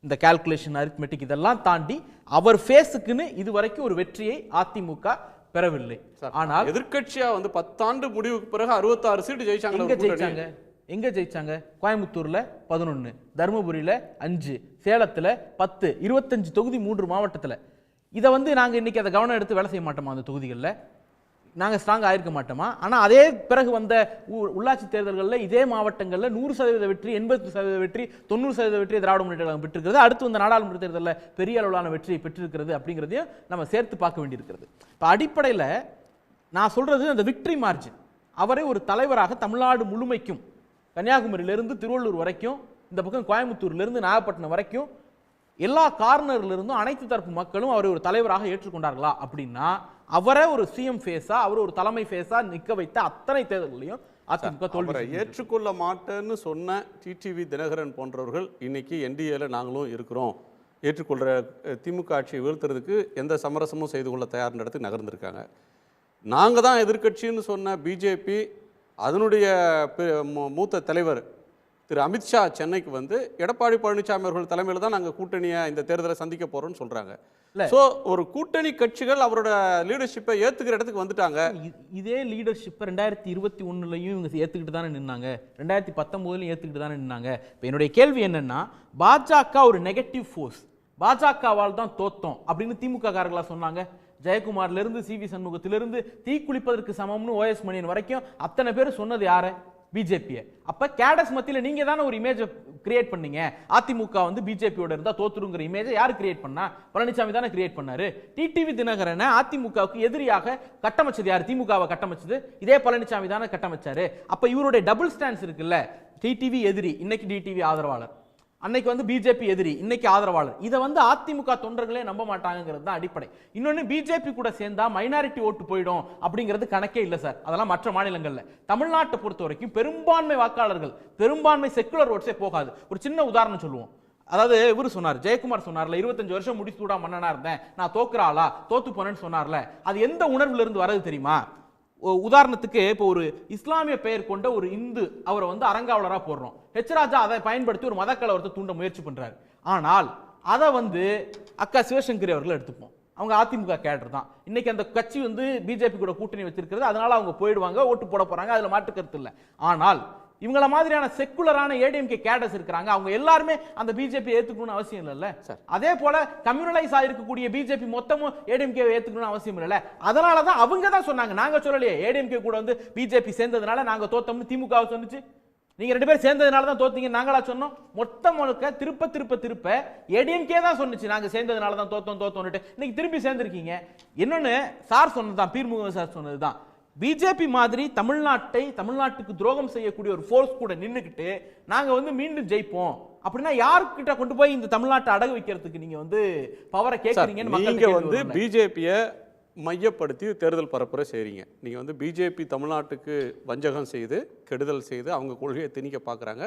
இந்த கால்குலேஷன், அரித்மெட்டிக் இதெல்லாம் தாண்டி அவர் ஃபேஸுக்குன்னு இதுவரைக்கும் ஒரு வெற்றியை அதிமுக பெறவில்லை. ஆனால் எதிர்க்கட்சியா வந்து 10 ஆண்டு முடிவுக்கு பிறகு 66 சீட்டு ஜெயிச்சாங்க. எங்க ஜெயிச்சாங்க? கோயம்புத்தூர்ல 11, தருமபுரியில 5, சேலத்துல 10, 25 தொகுதி 3 மாவட்டத்தில். இதை வந்து நாங்கள் இன்னைக்கு அதை கவனம் எடுத்து வேலை செய்ய மாட்டோமா? அந்த தொகுதிகளில் நாங்கள் ஸ்ட்ராங் ஆயிருக்க மாட்டோமா? ஆனால் அதே பிறகு வந்த உள்ளாட்சி தேர்தல்களில் இதே மாவட்டங்களில் 100% வெற்றி, 80% வெற்றி, 90% வெற்றி திராவிட முன்னேற்ற கழகம் பெற்றிருக்கிறது. அடுத்து வந்த நாடாளுமன்ற தேர்தலில் பெரிய அளவிலான வெற்றியை பெற்றிருக்கிறது அப்படிங்கிறதையும் நம்ம சேர்த்து பார்க்க வேண்டியிருக்கிறது. இப்போ அடிப்படையில் நான் சொல்றது அந்த விக்டரி மார்ஜின், அவரை ஒரு தலைவராக தமிழ்நாடு முழுமைக்கும், கன்னியாகுமரியிலிருந்து திருவள்ளூர் வரைக்கும், இந்த பக்கம் கோயம்புத்தூர்லேருந்து நாகப்பட்டினம் வரைக்கும் எல்லா கார்னர்லிருந்தும் அனைத்து தரப்பு மக்களும் அவரை ஒரு தலைவராக ஏற்றுக்கொண்டார்களா அப்படின்னா, அவரை ஒரு சிஎம் ஃபேஸா, அவர் ஒரு தலைமை ஃபேஸா நிற்க வைத்த அத்தனை தேர்தல்களையும் அதிமுக தோல்வி. ஏற்றுக்கொள்ள மாட்டேன்னு சொன்ன டிடிவி தினகரன் போன்றவர்கள் இன்னைக்கு என்டிஏல நாங்களும் இருக்கிறோம், ஏற்றுக்கொள்கிற திமுக ஆட்சியை வீழ்த்துறதுக்கு எந்த சமரசமும் செய்து கொள்ள தயார் இடத்துக்கு நகர்ந்திருக்காங்க. நாங்கள் தான் எதிர்கட்சின்னு சொன்ன பிஜேபி அதனுடைய மூத்த தலைவர் திரு அமித்ஷா சென்னைக்கு வந்து எடப்பாடி பழனிசாமி அவர்கள் தலைமையில் தான் நாங்கள் கூட்டணியை இந்த தேர்தலை சந்திக்க போகிறோம்னு சொல்கிறாங்க. ஸோ ஒரு கூட்டணி கட்சிகள் அவரோட லீடர்ஷிப்பை ஏற்றுக்கிற இடத்துக்கு வந்துட்டாங்க. இதே லீடர்ஷிப்பை 2021 இவங்க ஏற்றுக்கிட்டு தானே நின்னாங்க, 2019 ஏற்றுக்கிட்டு தானே நின்னாங்க. இப்போ என்னுடைய கேள்வி என்னன்னா, பாஜக ஒரு நெகட்டிவ் ஃபோர்ஸ், பாஜகவால் தான் தோத்தோம் அப்படின்னு திமுக காரர்களா சொன்னாங்க. ஜெயக்குமார்லேருந்து சிவி சண்முகத்திலிருந்து தீக்குளிப்பதற்கு சமம்னு ஓஎஸ் மணியன் வரைக்கும் அத்தனை பேர் சொன்னது யாரை? பிஜேபியை. அப்ப கேடஸ் மத்தியில நீங்க தானே ஒரு இமேஜை கிரியேட் பண்ணீங்க. அதிமுக வந்து பிஜேபியோட இருந்தா தோத்துருங்கிற இமேஜை யார் கிரியேட் பண்ணா? பழனிசாமி தானே கிரியேட் பண்ணாரு. டிடிவி தினகரனை அதிமுகவுக்கு எதிரியாக கட்டமைச்சது யார்? திமுகவை கட்டமைச்சது இதே பழனிசாமி தானே கட்டமைச்சாரு. அப்ப இவருடைய டபுள் ஸ்டாண்ட்ஸ் இருக்குல்ல, டிடிவி எதிரி, இன்னைக்கு டிடிவி ஆதரவாளர், அன்னைக்கு வந்து பிஜேபி எதிரி, இன்னைக்கு ஆதரவாளர். இதை வந்து அதிமுக தொண்டர்களே நம்ப மாட்டாங்கிறது தான் அடிப்படை. இன்னொன்னு, பிஜேபி கூட சேர்ந்தா மைனாரிட்டி ஓட்டு போயிடும் அப்படிங்கிறது கணக்கே இல்லை சார். அதெல்லாம் மற்ற மாநிலங்கள்ல. தமிழ்நாட்டை பொறுத்த வரைக்கும் பெரும்பான்மை வாக்காளர்கள், பெரும்பான்மை செக்குலர் ஓட்ஸே போகாது. ஒரு சின்ன உதாரணம் சொல்லுவோம். அதாவது இவரு சொன்னார், ஜெயக்குமார் சொன்னார்ல, 25 வருஷம் முடிசூடா மன்னனா இருந்தேன், நான் தோக்குறாளா தோத்து போனேன்னு சொன்னார்ல, அது எந்த உணர்வுல இருந்து வரது தெரியுமா? உதாரணத்துக்கு இப்போ ஒரு இஸ்லாமிய பெயர் கொண்ட ஒரு இந்து அவரை வந்து அரங்காவலரா போடுறோம். ஹெச் ராஜா அதை பயன்படுத்தி ஒரு மத கலவரத்தை தூண்ட முயற்சி பண்றாரு. ஆனால் அதை வந்து அக்கா சிவசங்கரி அவர்கள் எடுத்துப்போம். அவங்க அதிமுக கேடர் தான். இன்னைக்கு அந்த கட்சி வந்து பிஜேபி கூட கூட்டணி வச்சிருக்கிறது, அதனால அவங்க போயிடுவாங்க, ஓட்டு போட போறாங்க, அதுல மாற்று கருத்து இல்லை. ஆனால் இவங்கள மாதிரியான செக்குலரான ஏடிஎம்கே கேடர்ஸ் இருக்காங்க, அவங்க எல்லாருமே அந்த பிஜேபி ஏத்துக்கணும்னு அவசியம் இல்லைல்ல. அதே போல கம்யூனலைஸ் ஆயிருக்கக்கூடிய பிஜேபி மொத்தமும் ஏடிஎம்கே ஏத்துக்கணும்னு அவசியம் இல்லைல்ல. அதனாலதான் அவங்க தான் சொன்னாங்க, நாங்க சொல்லலையே ஏடிஎம்கே கூட வந்து பிஜேபி சேர்ந்ததுனால நாங்க தோத்தோம்னு திமுக சொன்னுச்சு. நீங்க 2 பேரும் சேர்ந்ததுனால தான் தோத்தீங்க நாங்களா சொன்னோம்? மொத்த முழுக்க திருப்ப ஏடிஎம்கே தான் சொன்னுச்சு நாங்க சேர்ந்ததுனால தான் தோத்தோம்னுட்டு. இன்னைக்கு திருப்பி சேர்ந்திருக்கீங்க. இன்னொன்னு சார் சொன்னதுதான், பீர்முக சார் சொன்னதுதான், பிஜேபி மாதிரி தமிழ்நாட்டுக்கு துரோகம் செய்யக்கூடிய ஒரு ஃபோர்ஸ் கூட நின்னுக்கிட்டு நாங்க வந்து மீண்டும் ஜெயிப்போம் அப்படின்னா யாருக்கிட்ட கொண்டு போய் இந்த தமிழ்நாட்டை அடகு வைக்கிறதுக்கு நீங்க வந்து பவரை கேட்கறீங்கன்னு நீங்க வந்து பிஜேபியை மையப்படுத்தி தேர்தல் பரப்புரை செய்றீங்க. நீங்க வந்து பிஜேபி தமிழ்நாட்டுக்கு வஞ்சகம் செய்து கெடுதல் செய்து அவங்க கொள்கையை திணிக்க பார்க்குறாங்க.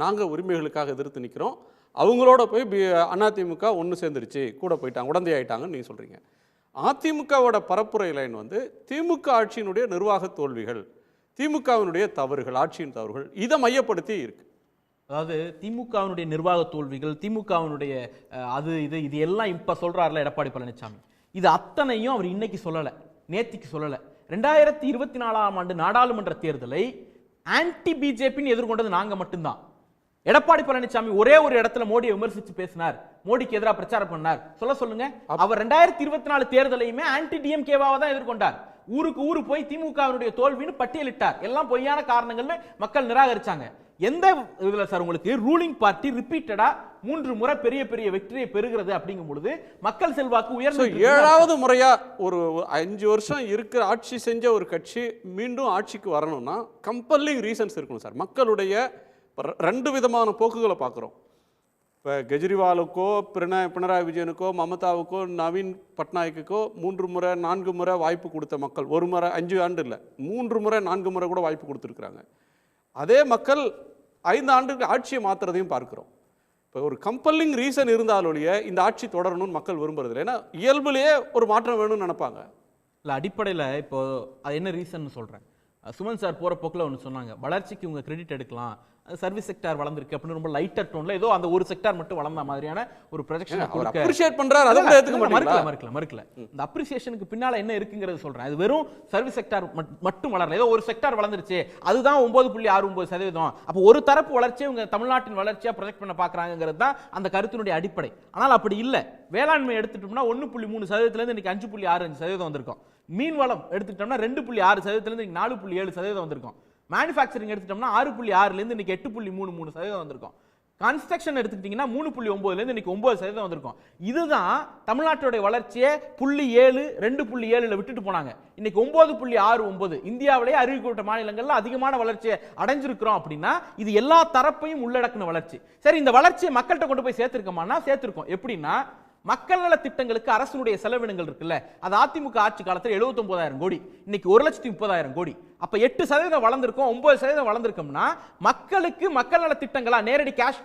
நாங்க உரிமைகளுக்காக எதிர்த்து நிற்கிறோம், அவங்களோட போய் அதிமுக ஒன்று சேர்ந்துருச்சு, கூட போயிட்டாங்க, உடந்தை ஆயிட்டாங்கன்னு நீங்க சொல்றீங்க. அதிமுகவோட பரப்புரை லைன் வந்து திமுக ஆட்சியினுடைய நிர்வாக தோல்விகள், திமுகவினுடைய தவறுகள், ஆட்சியின் தவறுகள், இதை மையப்படுத்தி இருக்கு. அதாவது திமுகவினுடைய நிர்வாக தோல்விகள், திமுகவினுடைய இது எல்லாம் இப்ப சொல்றாருல எடப்பாடி பழனிசாமி, இது அத்தனையும் அவர் இன்னைக்கு சொல்லல, நேத்திக்கு சொல்லல. 2024ஆம் ஆண்டு நாடாளுமன்ற தேர்தலை ஆன்டி பிஜேபின்னு எதிர்கொண்டது நாங்க மட்டும்தான். எடப்பாடி பழனிசாமி ஒரே ஒரு இடத்துல மோடியை விமர்சிச்சு பேசினார், மோடிக்கு எதிராக பிரச்சாரம் பண்ணார், சொல்லுங்க. அவர் 2024 தேர்தலையுமே ஆன்டி டிஎம்கேவாக தான் எதிர்கொண்டார். ஊருக்கு ஊரு போய் திமுகவினுடைய தோல்வின்னு பட்டியலிட்டார். எல்லாம் பொய்யான காரணங்கள்னு மக்கள் நிராகரிச்சாங்க. எந்த இதுல சார் உங்களுக்கு ரூலிங் பார்ட்டி ரிப்பீட்டடா 3 முறை பெரிய பெரிய வெற்றியை பெறுகிறது அப்படிங்கும் பொழுது மக்கள் செல்வாக்கு உயர்ந்து 7வது முறையா ஒரு 5 வருஷம் இருக்கிற ஆட்சி செஞ்ச ஒரு கட்சி மீண்டும் ஆட்சிக்கு வரணும்னா கம்பல்லிங் ரீசன்ஸ் இருக்கணும் சார். மக்களுடைய 2 விதமான போக்குகளை பார்க்குறோம். இப்போ கெஜ்ரிவாலுக்கோ பினராயி விஜயனுக்கோ மமதாவுக்கோ நவீன் பட்நாயக்குக்கோ 3 முறை 4 முறை வாய்ப்பு கொடுத்த மக்கள், 1 முறை 5 ஆண்டு இல்லை 3 முறை 4 முறை கூட வாய்ப்பு கொடுத்துருக்குறாங்க. அதே மக்கள் 5 ஆண்டுக்கு ஆட்சியை மாற்றுறதையும் பார்க்குறோம். இப்போ ஒரு கம்பல்லிங் ரீசன் இருந்தாலொழிய இந்த ஆட்சி தொடரணும்னு மக்கள் விரும்புறது. ஏன்னா இயல்புலேயே ஒரு மாற்றம் வேணும்னு நினைப்பாங்க. இல்லை அடிப்படையில் இப்போ அது என்ன ரீசன் சொல்கிறேன். சுமன் சார் போகிற போக்கில் ஒன்று சொன்னாங்க, வளர்ச்சிக்கு உங்கள் கிரெடிட் எடுக்கலாம், சர்வீஸ் செக்டார் வளர்ந்துருக்கு அப்படின்னு ரொம்ப லைட்டர் டோன்ல ஏதோ அந்த ஒரு செக்டார் மட்டும் வளர்ந்த மாதிரியான ஒரு ப்ரொஜெக்ஷன் அப்ரிஷியேட் பண்றாரு. அதை கூட ஏத்துக்க மறுக்கல. இந்த அப்ரிசியேஷனுக்கு பின்னால என்ன இருக்குங்கிறது சொல்றேன். அது வெறும் சர்வீஸ் செக்டார் மட்டும் வளரல, ஏதோ ஒரு செக்டார் வளர்ந்துருச்சு அதுதான் 9.69%. அப்போ ஒரு தரப்பு வளர்ச்சியை உங்க தமிழ்நாட்டின் வளர்ச்சியா ப்ரொஜெக்ட் பண்ண பாக்குறாங்கிறது தான் அந்த கருத்தினுடைய அடிப்படை. ஆனால் அப்படி இல்லை. வேளாண்மை எடுத்துட்டோம்னா 1.3% இன்னைக்கு 5.65% வந்திருக்கும். மீன் வளம் எடுத்துட்டோம்னா 2.6% 4.7% வந்திருக்கும். மேனுஃபேக்சரிங் எடுத்துட்டோம்னா 6.6 இன்னைக்கு 8.33% வந்திருக்கும். கன்ஸ்ட்ரக்ஷன் எடுத்துக்கிட்டீங்கன்னா 3.9 இன்னைக்கு 9% வந்திருக்கும். இதுதான் தமிழ்நாட்டுடைய வளர்ச்சியை 0.7 2.7 விட்டுட்டு போனாங்க. இன்னைக்கு 9.69 இந்தியாவிலேயே அறிவிக்கப்பட்ட மாநிலங்கள்ல அதிகமான வளர்ச்சியை அடைஞ்சிருக்கிறோம். அப்படின்னா இது எல்லா தரப்பையும் உள்ளடக்கின வளர்ச்சி. சரி, இந்த வளர்ச்சியை மக்கள்கிட்ட கொண்டு போய் சேர்த்திருக்கோம்னா சேர்த்திருக்கோம். எப்படின்னா மக்கள் நல திட்டங்களுக்கு அரசுடைய செலவினங்கள் இருக்குல்ல, அது அதிமுக ஆட்சி காலத்தில் 79,000 கோடி, இன்னைக்கு 1,30,000 கோடி. அப்ப 8% வளர்ந்திருக்கும், 9% வளர்ந்திருக்கும்னா மக்களுக்கு மக்கள் நல திட்டங்களா, நேரடி கேஷ்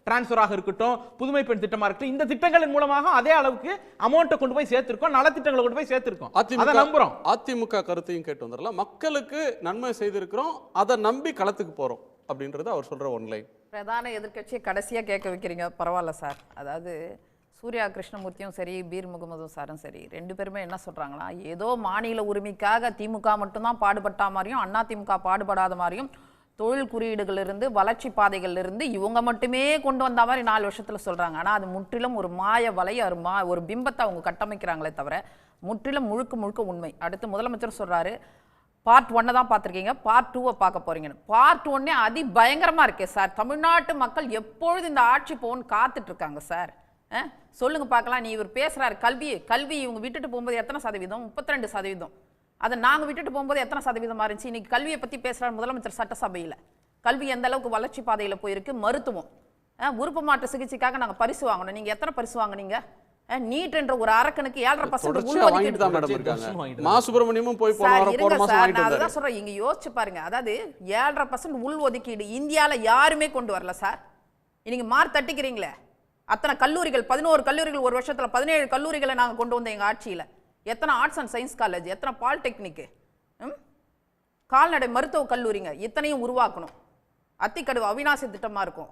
டிரான்ஸ்பராக இருக்கட்டும், புதுமை பெண் திட்டமா இருக்கட்டும், இந்த திட்டங்களின் மூலமாக அதே அளவுக்கு அமௌண்ட்டை கொண்டு போய் சேர்த்திருக்கோம், நல திட்டங்களை கொண்டு போய் சேர்த்திருக்கோம். அதை நம்புறோம். அதிமுக கருத்தையும் கேட்டு வந்துடலாம். மக்களுக்கு நன்மை செய்திருக்கிறோம், அதை நம்பி களத்துக்கு போறோம் அப்படின்றது அவர் சொல்ற ஒன்லைன். பிரதான எதிர்க்கட்சியை கடைசியா கேட்க வைக்கிறீங்க, பரவாயில்ல சார். அதாவது சூர்யா கிருஷ்ணமூர்த்தியும் சரி, பீர் முகமதும் சாரும் சரி, 2 பேருமே என்ன சொல்றாங்களா, ஏதோ மாநில உரிமைக்காக திமுக மட்டும்தான் பாடுபட்டா மாதிரியும் அதிமுக பாடுபடாத மாதிரியும், தொழில் குறியீடுகளிலிருந்து வளர்ச்சி பாதைகளிலிருந்து இவங்க மட்டுமே கொண்டு வந்த மாதிரி 4 வருஷத்துல சொல்றாங்க. ஆனா அது முற்றிலும் ஒரு மாய வலை, ஒரு பிம்பத்தை அவங்க கட்டமைக்கிறாங்களே தவிர முற்றிலும் முழுக்க முழுக்க உண்மை. அடுத்து முதலமைச்சர் சொல்றாரு, பார்ட் 1 தான் பார்த்துருக்கீங்க, பார்ட் 2 பார்க்க போறீங்க. பார்ட் 1 அதிபயங்கரமா இருக்கே சார். தமிழ்நாட்டு மக்கள் எப்பொழுது இந்த ஆட்சி போகணும்னு காத்துட்டு இருக்காங்க சார். சொல்லுங்க பார்க்கலாம். நீ இவர் பேசுறாரு கல்வி இவங்க விட்டுட்டு போகும்போது எத்தனை சதவீதம்? 32%. அதை நாங்கள் விட்டுட்டு போகும்போது எத்தனை சதவீதமாக இருந்துச்சு? இன்னைக்கு கல்வியை பற்றி பேசுகிறார் முதலமைச்சர் சட்டசபையில். கல்வி எந்த அளவுக்கு வளர்ச்சி பாதையில் போயிருக்கு. மருத்துவம், உறுப்பு மாற்று சிகிச்சைக்காக நாங்கள் பரிசு வாங்கணும். நீங்கள் எத்தனை பரிசு வாங்குனீங்க? நீட் என்ற ஒரு அரக்கனுக்கு 7.5% மா சுப்பிரமணியமும் போய் அதுதான் சொல்றேன். இங்க யோசிச்சு பாருங்க. அதாவது 7.5% உள் ஒதுக்கீடு இந்தியாவில் யாருமே கொண்டு வரல சார். இன்னைக்கு மார்க் தட்டிக்கிறீங்களே. அத்தனை கல்லூரிகள், 11 கல்லூரிகள் ஒரு வருஷத்துல 17 கல்லூரிகளை நாங்கள் கொண்டு வந்தோம் எங்க ஆட்சியில். எத்தனை ஆர்ட்ஸ் அண்ட் சயின்ஸ் காலேஜ், எத்தனை பாலிடெக்னிக்கு, கால்நடை மருத்துவ கல்லூரிங்க, இத்தனையும் உருவாக்கணும். அத்திக்கடவு அவிநாசி திட்டமாக இருக்கும்,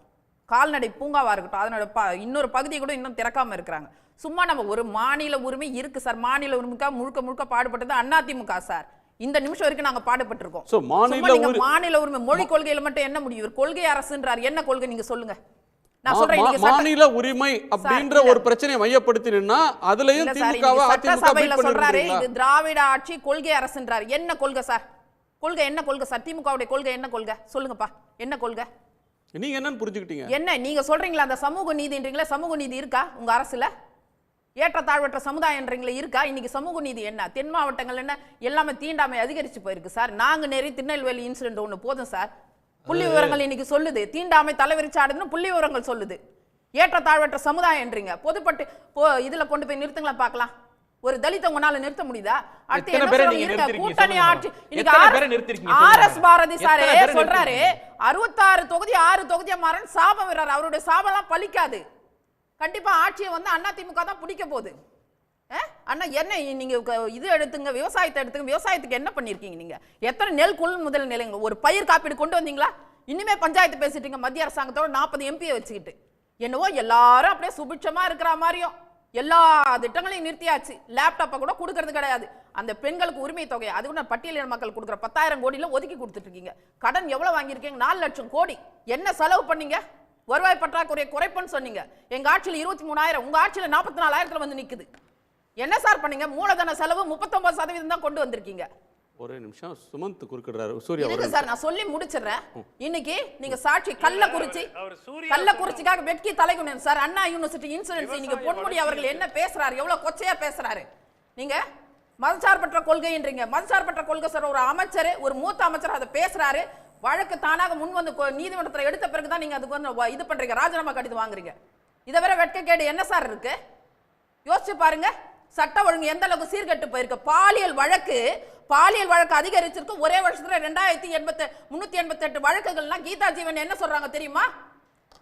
கால்நடை பூங்காவாக இருக்கட்டும். அதனோட இன்னொரு பகுதியை கூட இன்னும் திறக்காமல் இருக்கிறாங்க. சும்மா நம்ம ஒரு மாநில உரிமை இருக்குது சார். மாநில உரிமைக்காக முழுக்க முழுக்க பாடுபட்டது அதிமுக சார். இந்த நிமிஷம் வரைக்கும் நாங்கள் பாடுபட்டிருக்கோம். மாநில உரிமை மொழி கொள்கையில் மட்டும் என்ன முடியும்? கொள்கை அரசுன்றார். என்ன கொள்கை நீங்க சொல்லுங்க. மாநில உரிமை அப்படின்ற ஒரு பிரச்சனையை மையப்படுத்தினா அதுலயும் சட்டசபையில சொல்றாரு இது திராவிட ஆட்சி கொள்கை அரசுன்றார். என்ன கொள்கை சார்? கொள்கை என்ன கொள்கை சார்? திமுகவுடைய கொள்கை என்ன கொள்கை சொல்லுங்கப்பா. என்ன கொள்கை? நீங்க என்னன்னு புரிஞ்சுக்கிட்டீங்க? என்ன நீங்க சொல்றீங்களா? அந்த சமூக நீதின்றீங்களா? சமூக நீதி இருக்கா உங்க அரசுல? ஏற்றத்தாழ்வற்ற சமுதாயன்றீங்களா இருக்கா? இன்னைக்கு சமூக நீதி என்ன? தென் மாவட்டங்கள் என்ன எல்லாமே தீண்டாமை அதிகரிச்சு போயிருக்கு சார். நாங்குநேரி திருநெல்வேலி இன்சிடென்ட் ஒண்ணு போதும் சார். புள்ளி விவரங்கள் இன்னைக்கு சொல்லுது. தீண்டாமை தலைவிரிச்சாடுதுன்னு புள்ளி விவரங்கள் சொல்லுது. ஏற்றத்தாழ்வற்ற சமுதாயன்றீங்க. பொதுப்பட்டு இதுல கொண்டு போய் நிறுத்துங்களா பார்க்கலாம். ஒரு தலித உங்களால நிறுத்த முடியுதா? அடுத்து என்ன சொல்றீங்க? கூட்டணி ஆட்சி. இன்னைக்கு ஆர்எஸ் பாரதி சாரே சொல்றாரு 66 தொகுதி 6 தொகுதியா மாறன்னு சாபம் விடுறாரு. அவருடைய சாபம்லாம் பலிக்காது. கண்டிப்பா ஆட்சியை வந்து அதிமுக தான் பிடிக்க போகுது. அண்ணா என்ன நீங்க இது எடுத்துங்க, விவசாயத்தை எடுத்துங்க. விவசாயத்துக்கு என்ன பண்ணிருக்கீங்க நீங்க? எத்தனை நெல் கொள்முதல் நிலையங்கள், ஒரு பயிர் காப்பீடு கொண்டு வந்தீங்களா? இனிமே பஞ்சாயத்து பேசிட்டீங்க மத்திய அரசாங்கத்தோட 40 எம்பியை வச்சுக்கிட்டு. என்னவோ எல்லாரும் அப்படியே சுபிட்சமா இருக்கிற மாதிரியும் எல்லா திட்டங்களையும் நிறுத்தியாச்சு. லேப்டாப்பை கூட கொடுக்கறது கிடையாது. அந்த பெண்களுக்கு உரிமை தொகை அது கூட பட்டியலின மக்கள் கொடுக்குற 10,000 கோடியில ஒதுக்கி கொடுத்துட்டு இருக்கீங்க. கடன் எவ்வளவு வாங்கியிருக்கீங்க? 4 லட்சம் கோடி. என்ன செலவு பண்ணீங்க? வருவாய் பற்றாக்குறையை குறைப்புன்னு சொன்னீங்க. எங்க ஆட்சியில் 23,000, உங்க ஆட்சியில் 44,000 வந்து நிக்குது. என்ன சார் பண்ணீங்க? மூலதன செலவு 39% தான் கொண்டு வந்திருக்கீங்க. ஒரு நிமிஷம் சுமந்த் குறுக்கிடுறாரு. சூர்யா இருக்கு சார், நான் சொல்லி முடிச்சிடுறேன். இன்னைக்கு நீங்க சாட்சி கள்ளக்குறிச்சிக்காக வெட்கி தலைகுனியன் சார். அண்ணா யூனிவர்சிட்டி இன்சிடென்ட் இன்னைக்கு பொன்முடி அவர்கள் என்ன பேசுறாரு, எவ்வளவு கொச்சையா பேசுறாரு. நீங்க மதச்சார்பற்ற கொள்கைன்றீங்க. மதச்சார்பற்ற கொள்கை சார் ஒரு அமைச்சர், ஒரு மூத்த அமைச்சர் அதை பேசுறாரு. வழக்கு தானாக முன் வந்து நீதிமன்றத்தில் எடுத்த பிறகுதான் நீங்க அதுக்கு வந்து இது பண்றீங்க, ராஜினாமா கடிதம் வாங்குறீங்க. இதை வேற வெட்கக்கேடு என்ன சார் இருக்கு? யோசிச்சு பாருங்க. சட்ட ஒழுங்கு எந்த அளவுக்கு சீர்கெட்டு போயிருக்கு. பாலியல் வழக்கு அதிகரிச்சிருக்கு. ஒரே வருஷத்துல 2388 வழக்குகள்லாம். கீதா ஜீவன் என்ன சொல்றாங்க தெரியுமா?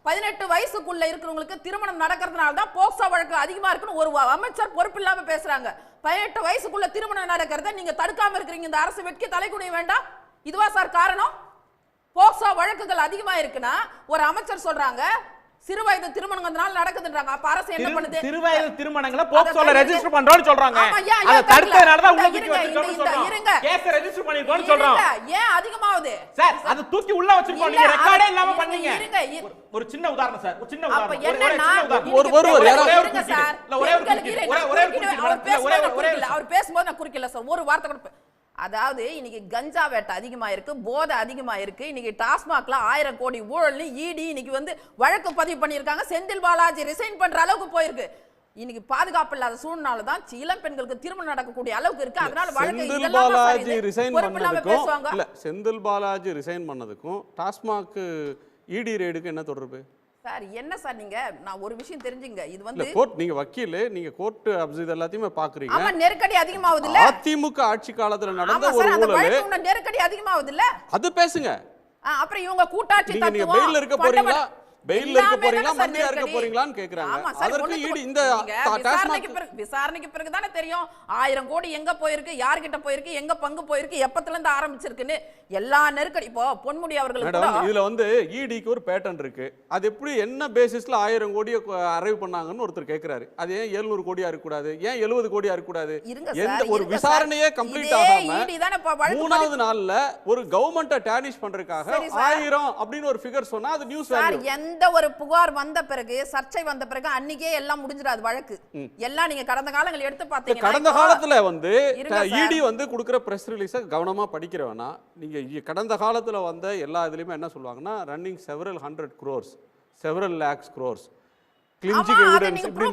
18 வயசுக்குள்ள இருக்கிறவங்களுக்கு திருமணம் நடக்கிறதுனால தான் போக்சோ வழக்கு அதிகமா இருக்குன்னு ஒரு அமைச்சர் பொறுப்பு இல்லாம பேசுறாங்க. 18 வயசுக்குள்ள திருமணம் நடக்கிறத நீங்க தடுக்காம இருக்கிறீங்க. இந்த அரசு வெட்கி தலைகுனிய வேண்டாம். இதுவா சார் காரணம்? போக்சோ வழக்குகள் அதிகமா இருக்குன்னா ஒரு அமைச்சர் சொல்றாங்க சிறுவயது திருமணங்கள்னால நடக்குதுன்றாங்க. அப்ப அரசு என்ன பண்ணுது? சிறுவயது திருமணங்களை போக்சோல ரெஜிஸ்டர் பண்றோம்னு சொல்றாங்க. அத தடுத்ததனால தான் உள்ள தூக்கி வச்சிருக்கோம்னு கேஸ் ரெஜிஸ்டர் பண்ணிருக்கோம்னு சொல்றாங்க. ஏன் அதிகமாவுது சார்? அது தூக்கி உள்ள வச்சிருக்கோம். நீங்க ரெக்கார்டே இல்லாம பண்ணீங்க. ஒரு சின்ன உதாரணம் சார். ஒரு சின்ன உதாரணம். அவர் பேசும்போது நான் குறுக்கல சார். ஒரு வார்த்தை கூட. அதாவது இன்னைக்கு கஞ்சா வேட்டை அதிகமா இருக்கு, போதை அதிகமா இருக்கு. இன்னைக்கு டாஸ்மாக்ல 1000 கோடி ஊழல் ஈடி இன்னைக்கு வந்து வழக்கு பதிவு பண்ணியிருக்காங்க. செந்தில் பாலாஜி ரிசைன் பண்ற அளவுக்கு போயிருக்கு. இன்னைக்கு பாதுகாப்பு இல்லாத சூழ்நிலை தான் இளம் பெண்களுக்கு திருமணம் நடக்கக்கூடிய அளவுக்கு இருக்கு. அதனால செந்தில் பாலாஜி ரிசைன் பண்ணதுக்கும் டாஸ்மாக் ஈடி ரேடுக்கு என்ன தொடர்பு சார்? என்ன சார் நீங்க நான் ஒரு விஷயம் தெரிஞ்சுங்க. இது வந்து கோர்ட், நீங்க வக்கீல், நீங்க கோர்ட் அப்சீத் எல்லாத்தையுமே பாக்குறீங்க. ஆமா, நெருக்கடி அதிகமாவுது இல்ல? அதிமுக ஆட்சி காலத்துல நடந்த ஒரு ஊழல் நெருக்கடி அதிகமாவுது இல்ல? அது பேசுங்க. அப்புறம் இவங்க கூட்டாட்சி தத்துவம். நீங்க பெயில்ல இருக்க போறீங்களா? பெயில்ல இருக்க போறீங்களா? மந்திரியா இருக்க போறீங்களான்னு கேக்குறாங்க. அதற்கு ஈடு இந்த விசாரணைக்கு பிறகு தானே தெரியும் 1000 கோடி எங்க போயிருக்கு, யார்கிட்ட போயிருக்கு, எங்க பங்கு போயிருக்கு, எப்பத்துல இருந்து ஆரம்பிச்சிருக்குன்னு எல்லா நெருக்கடி. இப்போ பொன்முடி அவர்களுக்கு இதுல வந்து ஈடிக்கு ஒரு பேட்டர்ன் இருக்கு. அது எப்படி என்ன பேசிஸ்ல 1000 கோடியை அரைவ் பண்ணாங்கன்னு ஒருத்தர் கேக்குறாரு. அது ஏன் 700 கோடியா இருக்க கூடாது? ஏன் 70 கோடியா இருக்க கூடாது? எந்த ஒரு விசாரணையே கம்ப்ளீட் ஆகாம 3வது நாள்ல ஒரு கவர்மெண்ட்டை டானிஷ் பண்றதுக்காக 1000 அப்படின்னு ஒரு ஃபிகர் சொன்னா அது நியூஸ் வேல்யூ. எந்த எந்த ஒரு புகார் வந்த பிறகு, சர்ச்சை வந்த பிறகு அன்னைக்கே எல்லாம் முடிஞ்சிடாது வழக்கு. எல்லாம் நீங்க கடந்த காலங்கள் எடுத்து பாத்தீங்கன்னா, கடந்த காலத்துல வந்து இடி வந்து கொடுக்குற பிரஸ் ரிலீஸை கவனமா படிக்கிறவனா, நீங்க கடந்த காலத்துல வந்த எல்லா இதுலயுமே என்ன சொல்லுவாங்கன்னா, running several hundred crores, several lakhs crores, clinching evidence இப்படி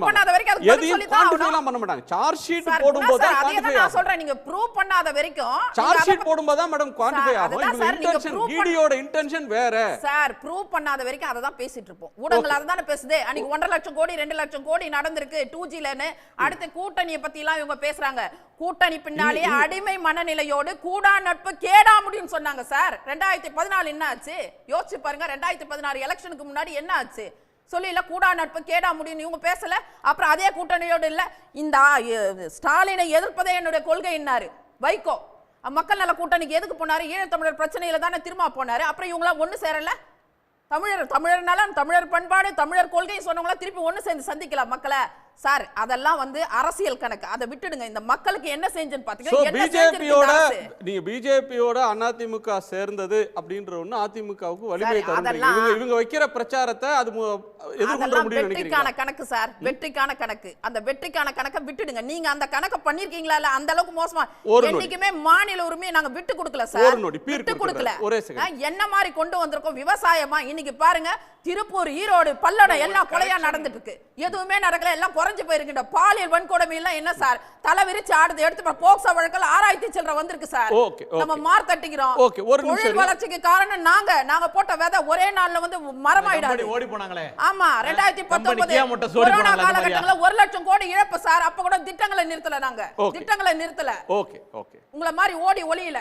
எதையும் குவான்டிஃபைலாம் பண்ண மாட்டாங்க. சார்ஜ் ஷீட் போடும்போது தான் குவான்டிஃபை நான் சொல்றேன். நீங்க ப்ரூவ் பண்ணாத வரைக்கும் சார்ஜ் ஷீட் போடும்போது தான் மேடம் குவான்டிஃபை ஆகும். இவங்க இன்டென்ஷன், இடியோட இன்டென்ஷன் வேற சார். ப்ரூவ் பண்ணாத வரைக்கும் அதை தான் பேசிட்டு இருப்போம். ஊடகங்கள் அதை தானே பேசுதே. அன்னைக்கு 1.5 லட்சம் கோடி 2 லட்சம் கோடி நடந்திருக்கு 2Gலன்னு. அடுத்த கூட்டணியை பத்தி எல்லாம் இவங்க பேசுறாங்க. கூட்டணி பின்னாலே அடிமை மனநிலையோடு கூடா நட்பு கேடா முடியும்னு சொன்னாங்க சார். 2014 என்ன ஆச்சு யோசிச்சு பாருங்க. 2016 எலெக்ஷனுக்கு முன்னாடி என்ன ஆச்சு சொல்லல. கூடா நட்பு கேடா முடியும் இவங்க பேசல. அப்புறம் அதே கூட்டணியோடு இல்ல, இந்த ஸ்டாலினை எதிர்ப்பதே என்னுடைய கொள்கைன்னாரு வைகோ. மக்கள் நல கூட்டணிக்கு எதுக்கு போனாரு? ஈழத்தமிழர் பிரச்சனையில தானே திரும்ப போனாரு. அப்புறம் இவங்களாம் ஒண்ணு சேரல. தமிழர் நலம், தமிழர் பண்பாடு, தமிழர் கொள்கை சொன்னவங்களா திருப்பி ஒண்ணு சேர்ந்து சந்திக்கலாம் மக்களை. சார் அதெல்லாம் வந்து அரசியல் கணக்கு, அதை விட்டுடுங்க. இந்த மக்களுக்கு என்ன செஞ்சேன்னு பாத்தீங்கன்னா, நீங்க பிஜேபியோட அதிமுக சேர்ந்தது அப்படின்ற ஒண்ணு அதிமுகவுக்கு வலிமை தரும். இவங்க வைக்கிற பிரச்சாரத்தை அது எதிர்கொள்ள முடியும் வெற்றிக்கான கணக்கு சார், வெற்றிக்கான கணக்கு. அந்த வெற்றிக்கான கணக்கை விட்டுடுங்க. நீங்க அந்த கணக்கை பண்ணிருக்கீங்களா? இல்ல அந்த அளவுக்கு மோசமா என்னைக்குமே மாநில உரிமையை நாங்க விட்டு கொடுக்கல சார், விட்டு கொடுக்கல. என்ன மாதிரி கொண்டு வந்திருக்கோம் விவசாயமா. இன்னைக்கு பாருங்க, திருப்பூர், ஈரோடு, பல்லடம் எல்லாம் கொலையா நடந்துட்டு இருக்கு. எதுவுமே நடக்கல, எல்லாம் குறைஞ்சு போயிருக்கின்ற பாலியல் வன்கொடுமை எல்லாம் என்ன சார் தலை விரிச்சு ஆடுது. எடுத்து போக்சோ வழக்கில் 6000 சில்லற வந்திருக்கு சார். நம்ம மார்க் தட்டிக்கிறோம். தொழில் வளர்ச்சிக்கு காரணம் நாங்க போட்ட விதை ஒரே நாள்ல வந்து மரமாயிடாது. ஓடி போனாங்களே. ஆமா, 2019 கொரோனா காலகட்டத்துல 1 லட்சம் கோடி இழப்பு சார். அப்ப கூட திட்டங்களை நிறுத்தல. நாங்க திட்டங்களை நிறுத்தல. உங்களை மாதிரி ஓடி ஒளியில.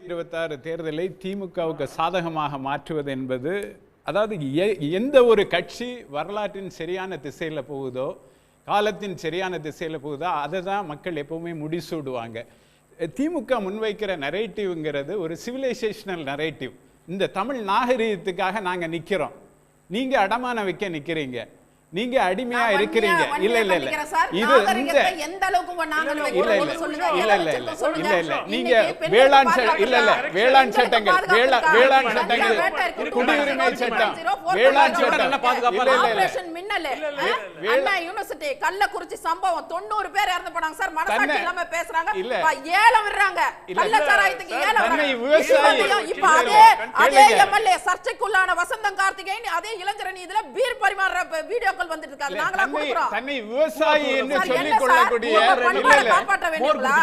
2026 தேர்தலை திமுகவுக்கு சாதகமாக மாற்றுவது என்பது, அதாவது எந்த ஒரு கட்சி வரலாற்றின் சரியான திசையில் போகுதோ, காலத்தின் சரியான திசையில் போகுதோ, அதை தான் மக்கள் எப்பவுமே முடிசூடுவாங்க. திமுக முன்வைக்கிற நரேட்டிவ்ங்கிறது ஒரு சிவிலைசேஷனல் நரேட்டிவ். இந்த தமிழ் நாகரீகத்துக்காக நாங்கள் நிற்கிறோம், நீங்கள் அடமான வைக்க நிற்கிறீங்க, நீங்க அடிமையா இருக்கிறீங்க. இல்ல இல்ல இல்ல இது எந்த அளவுக்கு நீங்க வேளாண் இல்ல இல்ல வேளாண் சட்டங்கள், வேளாண் சட்டங்கள், குடியுரிமை சட்டம், வேளாண் சட்டம் யூனிவர்சிட்டி கள்ளக்குறிச்சி சம்பவம் 90 பேர் இறந்து போனாங்க சார். மனசாட்சி இல்லாம பேசுறாங்க, ஏலம் விடுறாங்க, கள்ளச்சாராயத்துக்கு ஏலம் விடுறாங்க. இப்ப அதே எம்எல்ஏ சர்ச்சைக்குள்ளான வசந்தம் கார்த்திகேயன் அதே இளைஞரணி இதுல பீர் பரிமாற வீடியோ வந்துட்டு இருக்காங்க. நாங்களா கொடுக்கிறோம். தன்னை விவசாயி என்று சொல்லிக் கொள்ளக்கூடிய காப்பாற்ற வேண்டியவங்களா?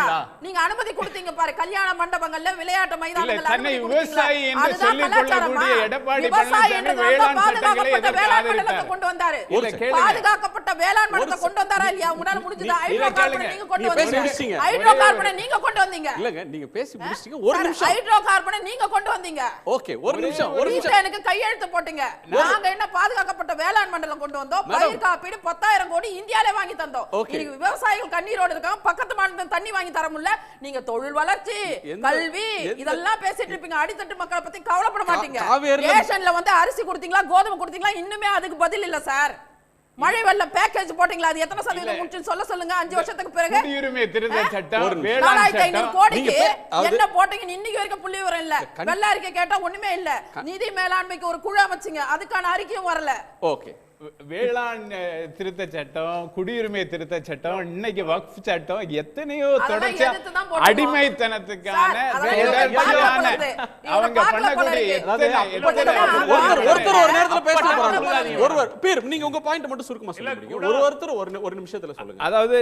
நீங்க அனுமதி கொடுத்தீங்க பாரு, கல்யாண மண்டபங்கள்ல, விளையாட்டு மைதானங்கள்ல தன்னை விவசாயி என்று சொல்லிக் கொள்ளக்கூடிய எடப்பாடி பழனிசாமி வேளாண் சட்டங்களை எதிர்த்து கொண்டு வந்தாரு. பாதுகாக்கப்பட்ட வேளாண் மண்டபத்தை கொண்டு வந்தாரா இல்லையா? உங்களால முடிஞ்சதா? ஹைட்ரோ கார்பனை நீங்க கொண்டு வந்தீங்க. ஹைட்ரோ கார்பனை நீங்க கொண்டு வந்தீங்க. இல்லங்க, நீங்க பேசி முடிச்சிட்டீங்க. ஒரு நிமிஷம். ஹைட்ரோ கார்பனை நீங்க கொண்டு வந்தீங்க. ஓகே, ஒரு நிமிஷம். எனக்கு கையெழுத்து போட்டீங்க. நாங்க என்ன பாதுகாக்கப்பட்ட வேளாண் மண்டலம் கொண்டு வந்தோம். பயிர் காப்பீடு 10,000 கோடி இந்தியாலே வாங்கி தந்தோம். இன்னைக்கு விவசாயிகள் கண்ணீரோடு இருக்காங்க. பக்கத்து மாநிலத்துல தண்ணி வாங்கி தர முடியல. நீங்க தொழில் வளர்ச்சி, கல்வி இதெல்லாம் பேசிட்டு இருப்பீங்க. அடித்தட்டு மக்களை பத்தி கவலைப்பட மாட்டீங்க. ரேஷன்ல வந்து அரிசி கொடுத்தீங்களா, கோதுமை கொடுத்தீங்களா? இன்னுமே அதுக்கு பதில் இல்ல சார். மழை வெள்ள பேக்கேஜ் போட்டீங்களா? அது எத்தனை சதவீதம் முடிச்சுன்னு சொல்லுங்க. 5 வருஷத்துக்கு பிறகு குடியுரிமை திருத்த சட்டம், 4500 கோடிக்கு என்ன போட்டீங்க? இன்னைக்கு வரைக்கும் புள்ளி விவரம் இல்ல. வெள்ள அறிக்கை கேட்டா ஒண்ணுமே இல்ல. நிதி மேலாண்மைக்கு ஒரு குழு அமைச்சிங்க, அதுக்கான அறிக்கையும் வரல. ஓகே, வேளாண் திருத்த சட்டம், குடியுரிமை திருத்த சட்டம், இன்னைக்கு வக்ஃப் சட்டம், எத்தனையோ தொடர்ச்சியா அடிமைத்தனத்துக்கான அவங்க பண்ணக்கூடிய ஒருத்தர் ஒரு நேரத்துல பேச போறாங்க. ஒருவர் பீர், நீங்க உங்க பாயிண்ட் மட்டும் சுருக்கமா சொல்லுங்க. ஒருத்தர் ஒரு நிமிஷத்துல சொல்லுங்க. அதாவது